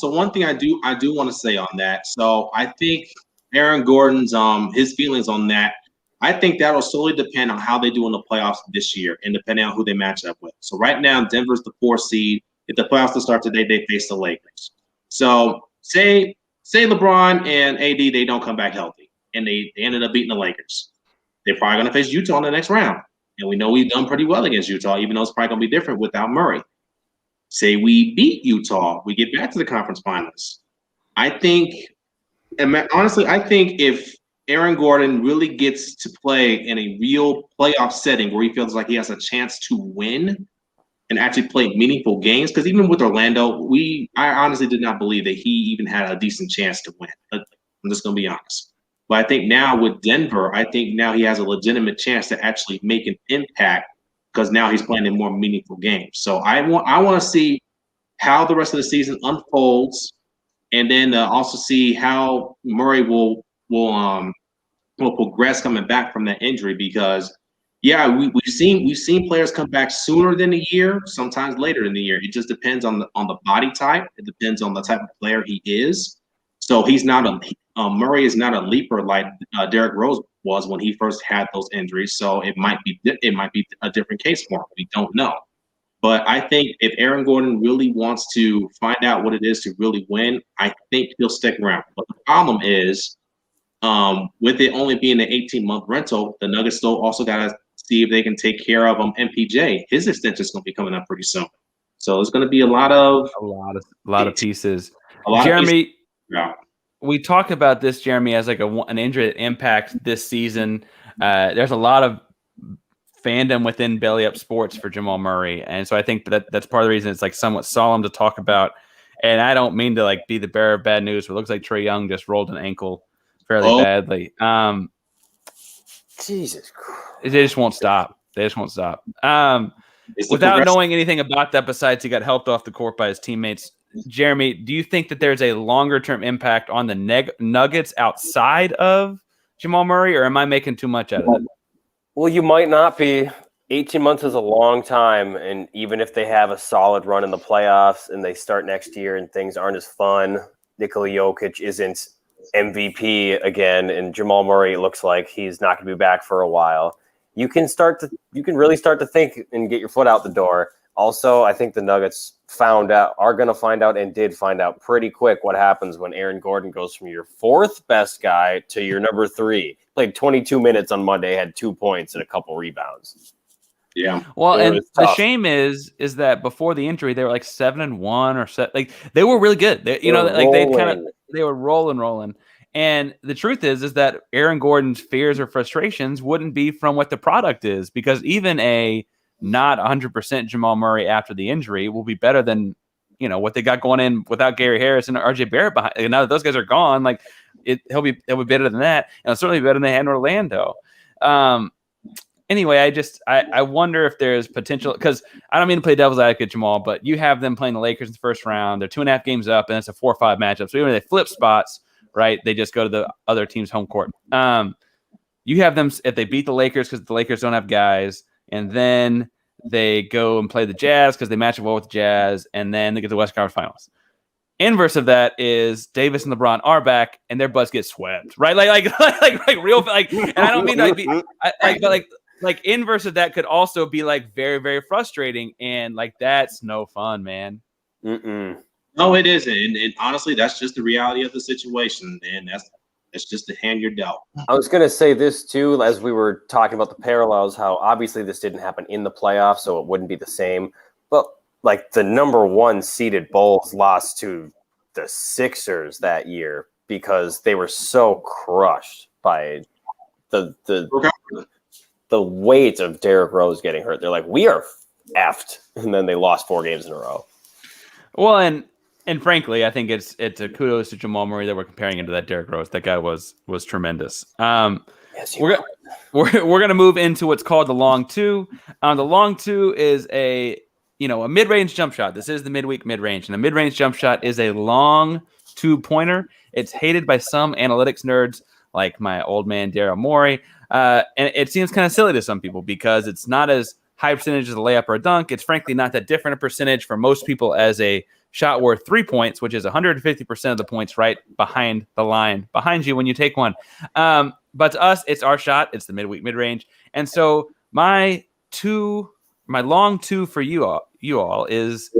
one thing I do want to say on that. So I think Aaron Gordon's his feelings on that, I think that'll solely depend on how they do in the playoffs this year and depending on who they match up with. So right now, Denver's the 4th seed. If the playoffs will start today, they face the Lakers. So say LeBron and AD, they don't come back healthy and they ended up beating the Lakers. They're probably going to face Utah in the next round. And we know we've done pretty well against Utah, even though it's probably going to be different without Murray. Say we beat Utah, we get back to the conference finals. I think if Aaron Gordon really gets to play in a real playoff setting where he feels like he has a chance to win and actually play meaningful games, because even with Orlando, I honestly did not believe that he even had a decent chance to win. I'm just going to be honest. But I think now with Denver, now he has a legitimate chance to actually make an impact because now he's playing in more meaningful games. So I want to see how the rest of the season unfolds, and then also see how Murray will progress coming back from that injury. Because we've seen players come back sooner than a year, sometimes later in the year. It just depends on the body type. It depends on the type of player he is. So he's not Murray is not a leaper like Derrick Rose was when he first had those injuries. So it might be a different case for him. We don't know. But I think if Aaron Gordon really wants to find out what it is to really win, I think he'll stick around. But the problem is, with it only being an 18-month rental, the Nuggets still also got to see if they can take care of MPJ. His extension is going to be coming up pretty soon. So there's going to be a lot of pieces. Jeremy. Yeah. we talk about this, Jeremy, as like an injury that impacts this season. There's a lot of fandom within Belly Up Sports for Jamal Murray, and so I think that's part of the reason it's like somewhat solemn to talk about. And I don't mean to like be the bearer of bad news, but it looks like Trae Young just rolled an ankle fairly badly. Jesus Christ. They just won't stop. Without knowing anything about that, besides he got helped off the court by his teammates, Jeremy, do you think that there's a longer-term impact on the Nuggets outside of Jamal Murray, or am I making too much out of it? Well, you might not be. 18 months is a long time, and even if they have a solid run in the playoffs and they start next year and things aren't as fun, Nikola Jokic isn't MVP again, and Jamal Murray looks like he's not going to be back for a while. You can really start to think and get your foot out the door. Also, I think the Nuggets are going to find out and did find out pretty quick what happens when Aaron Gordon goes from your fourth best guy to your number 3. Played 22 minutes on Monday, had 2 points and a couple rebounds. Yeah. Well, and the shame is that before the injury, they were like 7-1 or like they were really good. They were rolling. And the truth is that Aaron Gordon's fears or frustrations wouldn't be from what the product is, because even a not 100% Jamal Murray after the injury will be better than, what they got going in without Gary Harris and RJ Barrett behind. And now that those guys are gone, like he'll be better than that, and certainly better than they had in Orlando. Anyway, I wonder if there's potential, because I don't mean to play devil's advocate, Jamal, but you have them playing the Lakers in the first round. They're 2.5 games up, and it's a 4-5 matchup. So even if they flip spots, right, they just go to the other team's home court. You have them, if they beat the Lakers because the Lakers don't have guys, and then they go and play the Jazz because they match up well with the Jazz, and then they get the West Conference Finals. Inverse of that is Davis and LeBron are back, and their butts get swept, right? Like real, like, and I don't mean to be, but inverse of that could also be like very, very frustrating, and like that's no fun, man. No, it isn't, and honestly, that's just the reality of the situation, and that's just the hand you're dealt. I was going to say this too, as we were talking about the parallels, how obviously this didn't happen in the playoffs, so it wouldn't be the same. But like the number 1 seeded Bulls lost to the Sixers that year because they were so crushed by the weight of Derrick Rose getting hurt. They're like, we are effed, and then they lost 4 games in a row. Well, and frankly, I think it's a kudos to Jamal Murray that we're comparing him to that Derrick Rose. That guy was tremendous. Yes, we're gonna move into what's called the long 2. The long 2 is a mid-range jump shot. This is the midweek mid-range, and the mid-range jump shot is a long 2-pointer. It's hated by some analytics nerds like my old man Daryl Morey, and it seems kind of silly to some people because it's not as high percentage as a layup or a dunk. It's frankly not that different a percentage for most people as a shot worth 3 points, which is 150% of the points right behind the line, behind you when you take one. But to us, it's our shot. It's the midweek mid-range. And so my long 2 for you all is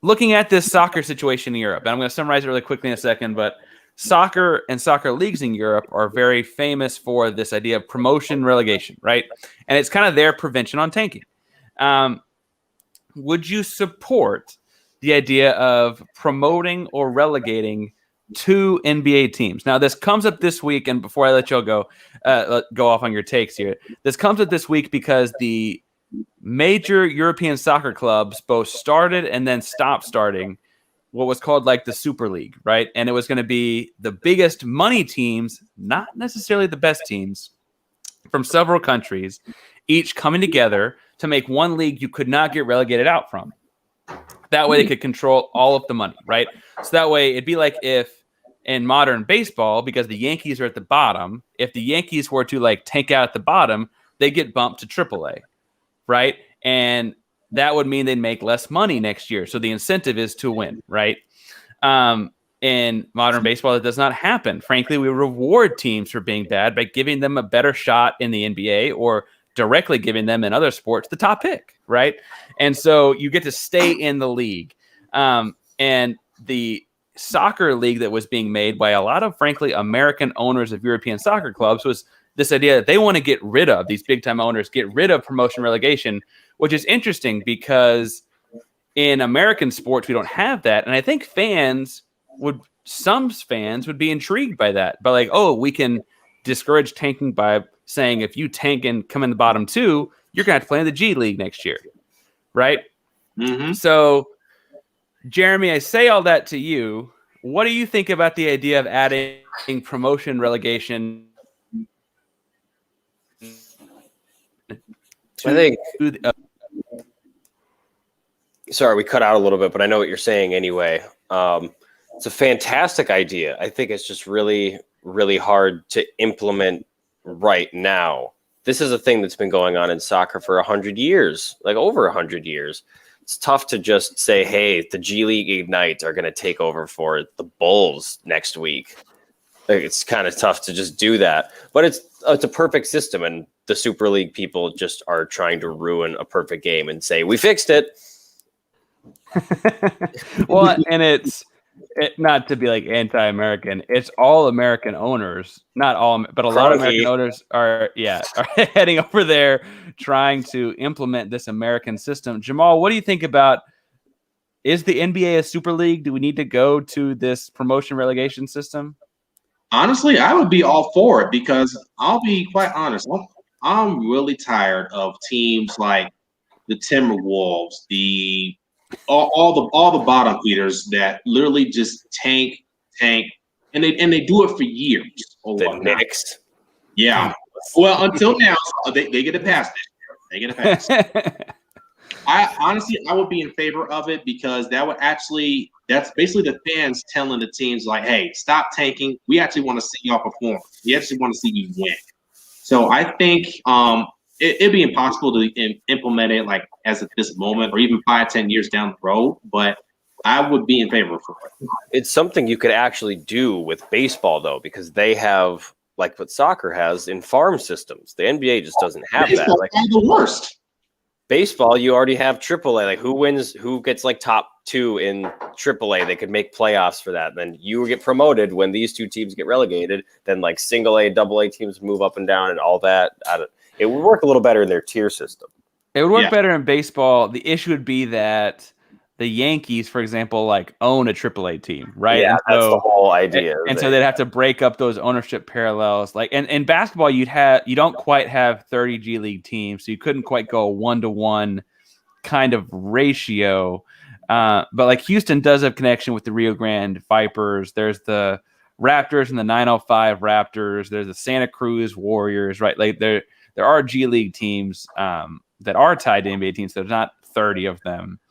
looking at this soccer situation in Europe. And I'm going to summarize it really quickly in a second, but soccer and soccer leagues in Europe are very famous for this idea of promotion relegation, right? And it's kind of their prevention on tanking. Would you support the idea of promoting or relegating 2 NBA teams? Now, this comes up this week, and before I let y'all go off on your takes here, this comes up this week because the major European soccer clubs both started and then stopped starting what was called like the Super League, right? And it was going to be the biggest money teams, not necessarily the best teams, from several countries, each coming together to make one league you could not get relegated out from. That way they could control all of the money, right? So that way it'd be like if in modern baseball, because the Yankees are at the bottom, if the Yankees were to like tank out at the bottom, they get bumped to AAA, right? And that would mean they'd make less money next year. So the incentive is to win, right? In modern baseball, that does not happen. Frankly, we reward teams for being bad by giving them a better shot in the NBA or directly giving them in other sports the top pick, right? And so you get to stay in the league. And the soccer league that was being made by a lot of, frankly, American owners of European soccer clubs was this idea that they want to get rid of, these big-time owners, get rid of promotion relegation, which is interesting because in American sports, we don't have that. And I think fans would some fans would be intrigued by that. But like, oh, we can discourage tanking by saying if you tank and come in the bottom 2, you're going to have to play in the G League next year. Right? Mm-hmm. So, Jeremy, I say all that to you. What do you think about the idea of adding promotion relegation? I think. Sorry, we cut out a little bit, but I know what you're saying anyway. It's a fantastic idea. I think it's just really, really hard to implement right now. This is a thing that's been going on in soccer for 100 years, like over 100 years. It's tough to just say, hey, the G League Ignite are going to take over for the Bulls next week. Like, it's kind of tough to just do that. But it's a perfect system, and the Super League people just are trying to ruin a perfect game and say, we fixed it. Well, and it's not to be like anti-American. It's all American owners, not all, but a lot of American owners are heading over there trying to implement this American system. Jamal, what do you think about? Is the NBA a super league? Do we need to go to this promotion relegation system? Honestly, I would be all for it because I'll be quite honest. I'm really tired of teams like the Timberwolves, all the bottom feeders that literally just tank, and they do it for years. The Knicks. Yeah. Well, until now, they get a pass this year. They get a pass. I would be in favor of it because that's basically the fans telling the teams like, hey, stop tanking. We actually want to see y'all perform. We actually want to see you win. So I think it'd be impossible to implement it like as at this moment or even 5-10 years down the road, but I would be in favor for it. It's something you could actually do with baseball, though, because they have like what soccer has in farm systems. The NBA just doesn't have baseball that. Like the worst. Baseball, you already have AAA. Like who gets like top 2 in AAA? They could make playoffs for that. Then you get promoted when these 2 teams get relegated. Then like single A, double A teams move up and down and all that. It would work a little better in their tier system. It would work better in baseball. The issue would be that the Yankees, for example, like own a AAA team, right? Yeah, that's the whole idea. And so they'd have to break up those ownership parallels. Like, and in basketball, you don't quite have 30 G League teams, so you couldn't quite go a 1-to-1 kind of ratio. But like Houston does have connection with the Rio Grande Vipers. There's the Raptors and the 905 Raptors. There's the Santa Cruz Warriors, right? Like there are G League teams that are tied to NBA teams. So there's not 30 of them.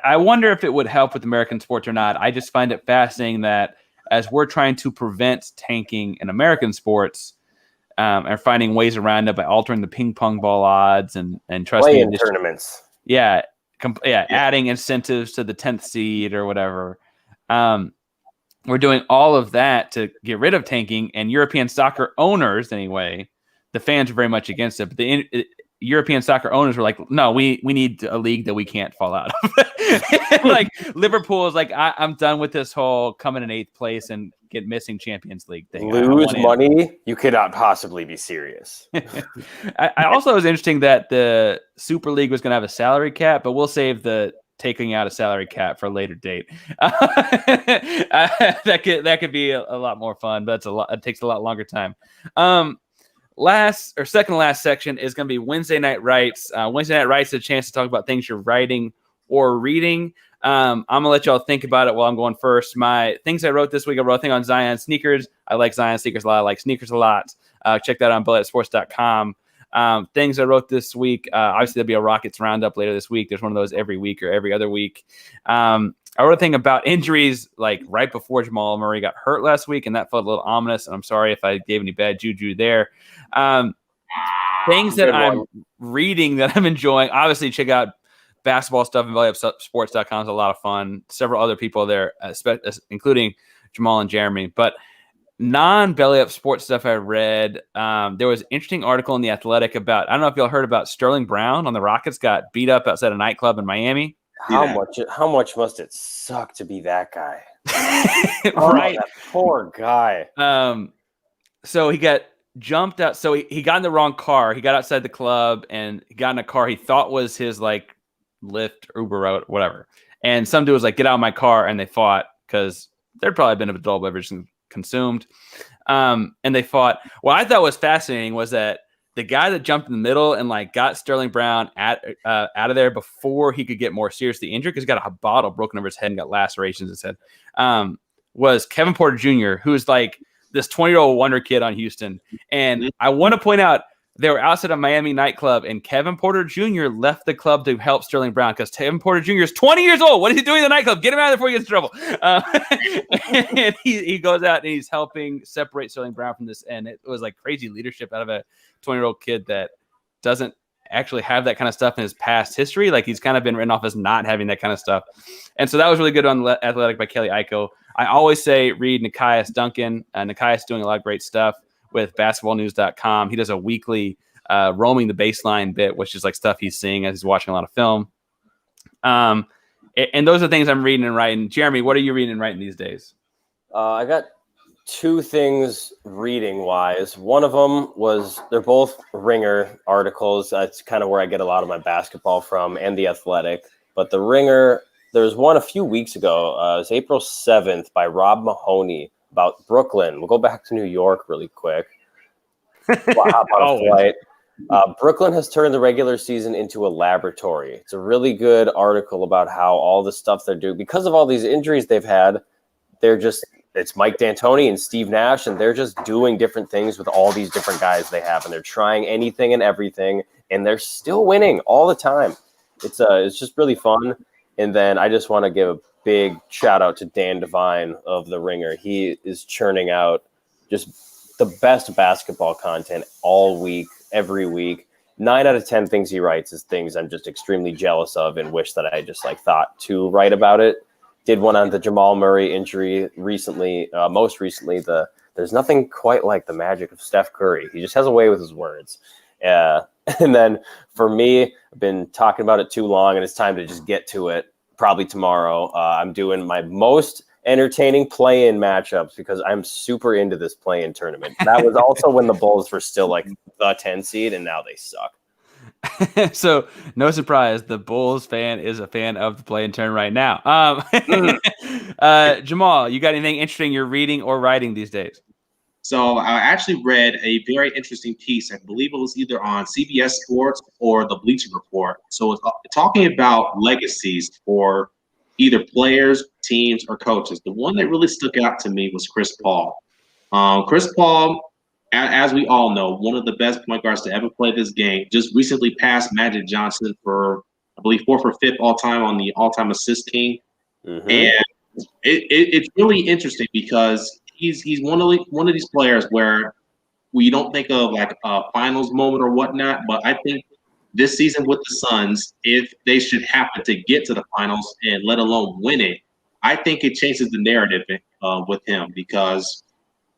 I wonder if it would help with American sports or not. I just find it fascinating that as we're trying to prevent tanking in American sports and finding ways around it by altering the ping pong ball odds and trusting play in tournaments. Yeah, adding incentives to the 10th seed or whatever. We're doing all of that to get rid of tanking, and European soccer owners, anyway, the fans are very much against it. But the European soccer owners were like, no, we need a league that we can't fall out of. Like Liverpool is like, I'm done with this whole coming in 8th place and get missing Champions League thing. Lose money? You cannot possibly be serious. I also was interesting that the Super League was going to have a salary cap, but we'll save the taking out a salary cap for a later date. That could be a lot more fun, but it takes a lot longer time. Second to last section is going to be Wednesday Night Writes. Wednesday Night Writes is a chance to talk about things you're writing or reading. I'm going to let y'all think about it while I'm going first. My things I wrote this week, I wrote a thing on Zion sneakers. I like Zion sneakers a lot. I like sneakers a lot. Check that out on BellyUpSports.com. Things I wrote this week, obviously there'll be a Rockets roundup later this week. There's one of those every week or every other week. I wrote a thing about injuries like right before Jamal Murray got hurt last week, and that felt a little ominous, and I'm sorry if I gave any bad juju there. Things that I'm reading that I'm enjoying, obviously check out basketball stuff and BellyUpSports.com is a lot of fun. Several other people there, including Jamal and Jeremy. But non-Belly Up Sports stuff I read, there was an interesting article in The Athletic about, I don't know if y'all heard about Sterling Brown on the Rockets got beat up outside a nightclub in Miami. How much must it suck to be that guy? Right. That poor guy. So he got jumped out. So he got in the wrong car. He got outside the club and he got in a car he thought was his Lyft, Uber, whatever. And some dude was like, get out of my car. And they fought because there'd probably been a adult beverage consumed. And they fought. What I thought was fascinating was that the guy that jumped in the middle and like got Sterling Brown out of there before he could get more seriously injured, because he got a bottle broken over his head and got lacerations in his head, was Kevin Porter Jr., who's like this 20-year-old wonder kid on Houston. And I want to point out, they were outside a Miami nightclub, and Kevin Porter Jr. left the club to help Sterling Brown because Kevin Porter Jr. is 20 years old. What is he doing in the nightclub? Get him out of there before he gets in trouble. And he goes out and he's helping separate Sterling Brown from this. And it was like crazy leadership out of a 20-year-old kid that doesn't actually have that kind of stuff in his past history. Like, he's kind of been written off as not having that kind of stuff. And so that was really good on Athletic by Kelly Iko. I always say read Nekias Duncan. Nekias doing a lot of great stuff with basketballnews.com. He does a weekly roaming the baseline bit, which is like stuff he's seeing as he's watching a lot of film. And those are things I'm reading and writing. Jeremy, what are you reading and writing these days? I got two things reading wise. One of them was, they're both Ringer articles. That's kind of where I get a lot of my basketball from, and the Athletic. But the Ringer, there's one a few weeks ago. It was April 7th by Rob Mahoney about Brooklyn. We'll go back to New York really quick. We'll hop on a flight. Brooklyn has turned the regular season into a laboratory. It's a really good article about how all the stuff they're doing, because of all these injuries they've had, it's Mike D'Antoni and Steve Nash, and they're just doing different things with all these different guys they have, and they're trying anything and everything, and they're still winning all the time. It's just really fun. And then I just want to give a big shout out to Dan Devine of The Ringer. He is churning out just the best basketball content all week, every week. 9 out of 10 things he writes is things I'm just extremely jealous of and wish that I just like thought to write about it. Did one on the Jamal Murray injury recently. Most recently, there's nothing quite like the magic of Steph Curry. He just has a way with his words. And then for me, I've been talking about it too long, and it's time to just get to it. Probably tomorrow. I'm doing my most entertaining play-in matchups because I'm super into this play-in tournament. That was also when the Bulls were still like the 10 seed, and now they suck. So no surprise, the Bulls fan is a fan of the play-in tournament right now. Jamal, you got anything interesting you're reading or writing these days? So I actually read a very interesting piece. I believe it was either on CBS Sports or the Bleacher Report. So it's talking about legacies for either players, teams, or coaches. The one that really stuck out to me was Chris Paul. Chris Paul, as we all know, one of the best point guards to ever play this game, just recently passed Magic Johnson for, I believe, 4th or 5th all-time on the all-time assist king. Mm-hmm. And it's really interesting because he's one of these players where we don't think of like a finals moment or whatnot, but I think this season with the Suns, if they should happen to get to the finals and let alone win it, I think it changes the narrative with him, because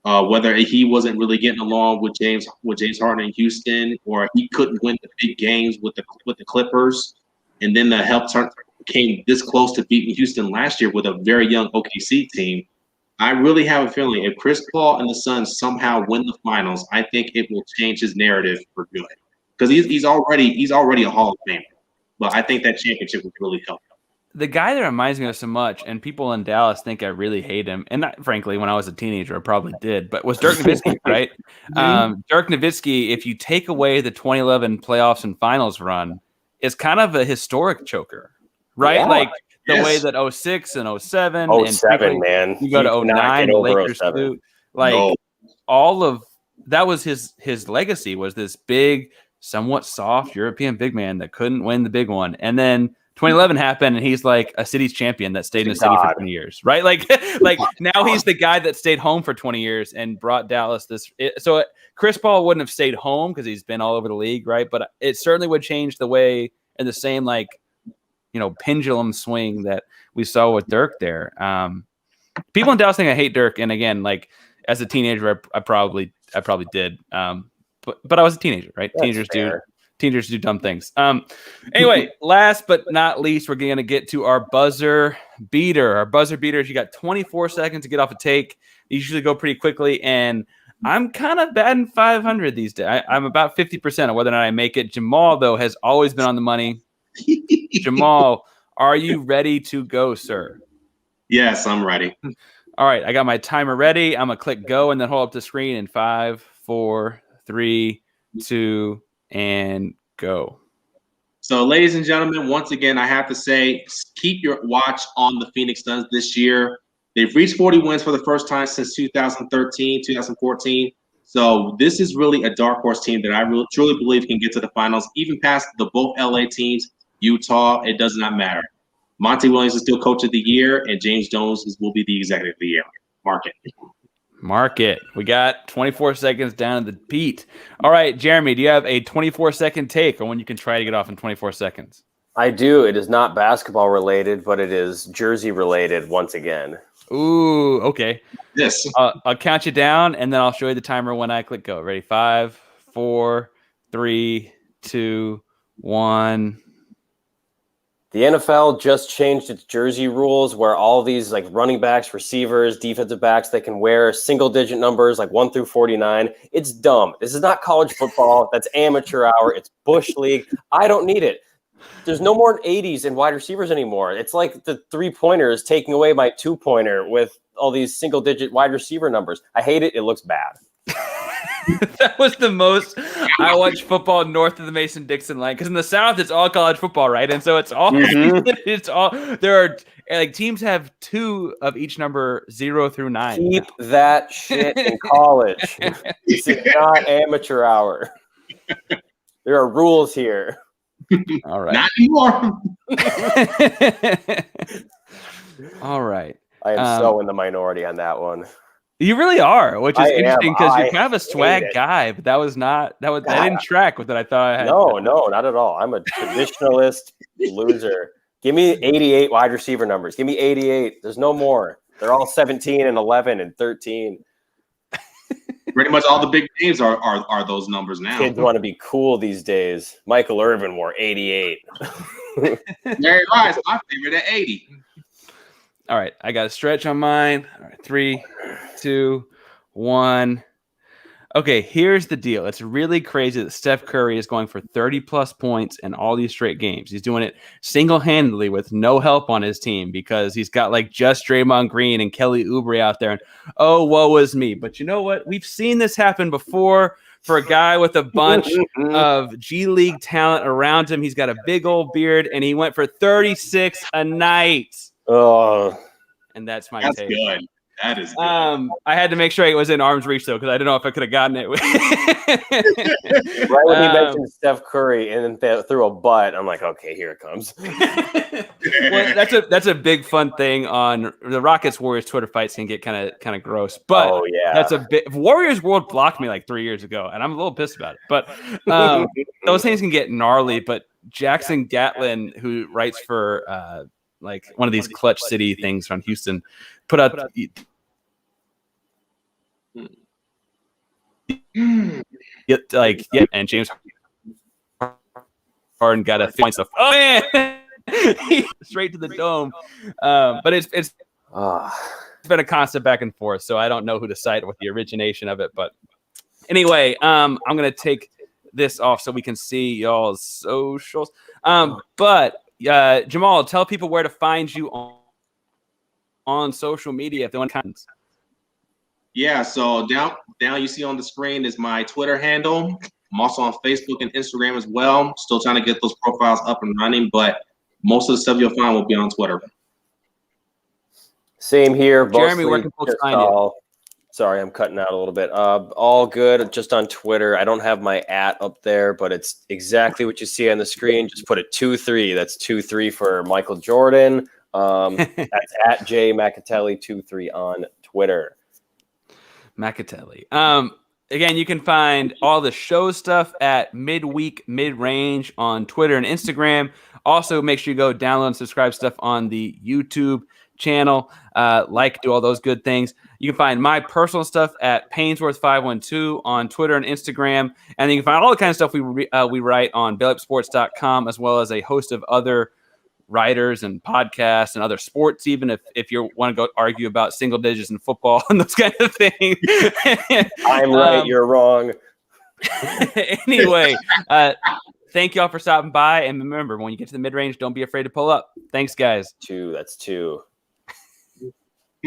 whether he wasn't really getting along with James Harden in Houston, or he couldn't win the big games with the Clippers, and then the help came this close to beating Houston last year with a very young OKC team. I really have a feeling if Chris Paul and the Suns somehow win the finals, I think it will change his narrative for good. Because he's already a Hall of Famer, but I think that championship would really help him. The guy that reminds me of so much, and people in Dallas think I really hate him, and frankly, when I was a teenager, I probably did, but was Dirk Nowitzki, right? Mm-hmm. Dirk Nowitzki, if you take away the 2011 playoffs and finals run, is kind of a historic choker, right? Yeah. Like the way that 06 and 07. 07, man. You go to 09, the Lakers too. Like all of that was his legacy, was this big, somewhat soft European big man that couldn't win the big one. And then 2011 happened, and he's like a city's champion that stayed in the city for 20 years, right? Like now he's the guy that stayed home for 20 years and brought Dallas this. So Chris Paul wouldn't have stayed home because he's been all over the league, right? But it certainly would change the way, and the same pendulum swing that we saw with Dirk there. People in Dallas think I hate Dirk, and again, like as a teenager, I probably did. But I was a teenager, right? Teenagers do dumb things. Anyway, last but not least, we're going to get to our buzzer beater. Our buzzer beaters, you got 24 seconds to get off a take. They usually go pretty quickly, and I'm kind of batting 500 these days. I'm about 50% of whether or not I make it. Jamal, though, has always been on the money. Jamal, are you ready to go, sir? Yes, I'm ready. All right, I got my timer ready. I'm gonna click go and then hold up the screen in 5, 4, 3, 2, and go. So, ladies and gentlemen, once again, I have to say, keep your watch on the Phoenix Suns this year. They've reached 40 wins for the first time since 2013, 2014. So this is really a dark horse team that I really, truly believe can get to the finals, even past the both LA teams, Utah. It does not matter. Monty Williams is still coach of the year, and James Jones will be the executive of the year. Mark it. Mark it. We got 24 seconds down to the beat. All right, Jeremy, do you have a 24-second take on when you can try to get off in 24 seconds? I do. It is not basketball related, but it is jersey related once again. Ooh, okay. Yes. I'll count you down, and then I'll show you the timer when I click go. Ready? 5, 4, 3, 2, 1. The NFL just changed its jersey rules where all these like running backs, receivers, defensive backs, they can wear single digit numbers like 1 through 49. It's dumb. This is not college football. That's amateur hour. It's Bush League. I don't need it. There's no more 80s in wide receivers anymore. It's like the 3-pointer is taking away my 2-pointer with all these single digit wide receiver numbers. I hate it. It looks bad. That was the most I watch football north of the Mason-Dixon line, because in the South it's all college football, right? And so it's all it's all there are like teams have 2 of each number 0 through 9. Keep that shit in college. This is not amateur hour. There are rules here. All right. Not anymore. All right. I am so in the minority on that one. You really are, which is interesting because you're I kind of a swag guy, but that didn't track with it. I thought I had. No, not at all. I'm a traditionalist loser. Give me 88 wide receiver numbers. Give me 88. There's no more. They're all 17 and 11 and 13. Pretty much all the big names are those numbers now. Kids want to be cool these days. Michael Irvin wore 88. Larry Rice, my favorite at 80. All right, I got a stretch on mine. All right, 3, 2, 1. Okay, here's the deal. It's really crazy that Steph Curry is going for 30-plus points in all these straight games. He's doing it single-handedly with no help on his team because he's got like just Draymond Green and Kelly Oubre out there. And, oh, woe is me. But you know what? We've seen this happen before for a guy with a bunch of G League talent around him. He's got a big old beard, and he went for 36 a night. Oh, and that's my That's take. good. That is good. I had to make sure it was in arm's reach, though, because I didn't know if I could have gotten it. Right when he mentioned Steph Curry and then threw a butt, I'm like, okay, here it comes. Well, that's a big fun thing on the Rockets Warriors Twitter fights can get kind of gross, but oh yeah, that's a bit. Warriors World blocked me like 3 years ago, and I'm a little pissed about it. But those things can get gnarly. But Jackson Gatlin, who writes for like one of these Clutch City things from Houston, put out and James Harden got a point stuff. Oh man, straight to the dome. But it's been a constant back and forth, so I don't know who to cite with the origination of it. But anyway, I'm gonna take this off so we can see y'all's socials. But Jamal, tell people where to find you on social media if they want to. Yeah, so down you see on the screen is my Twitter handle. I'm also on Facebook and Instagram as well. Still trying to get those profiles up and running, but most of the stuff you'll find will be on Twitter. Same here. Jeremy, where can folks find you? Sorry, I'm cutting out a little bit. All good. Just on Twitter. I don't have my @ up there, but it's exactly what you see on the screen. Just put a 2-3. That's 2-3 for Michael Jordan. That's at J Macatelli 23 on Twitter. Macatelli. Again, you can find all the show stuff at Midweek Midrange on Twitter and Instagram. Also, make sure you go download and subscribe stuff on the YouTube channel. Do all those good things. You can find my personal stuff at Painsworth512 on Twitter and Instagram. And you can find all the kind of stuff we write on BailUpSports.com, as well as a host of other writers and podcasts and other sports, even if you want to go argue about single digits in football and those kind of things. I'm right, you're wrong. Anyway, thank you all for stopping by. And remember, when you get to the mid-range, don't be afraid to pull up. Thanks, guys. 2. That's 2.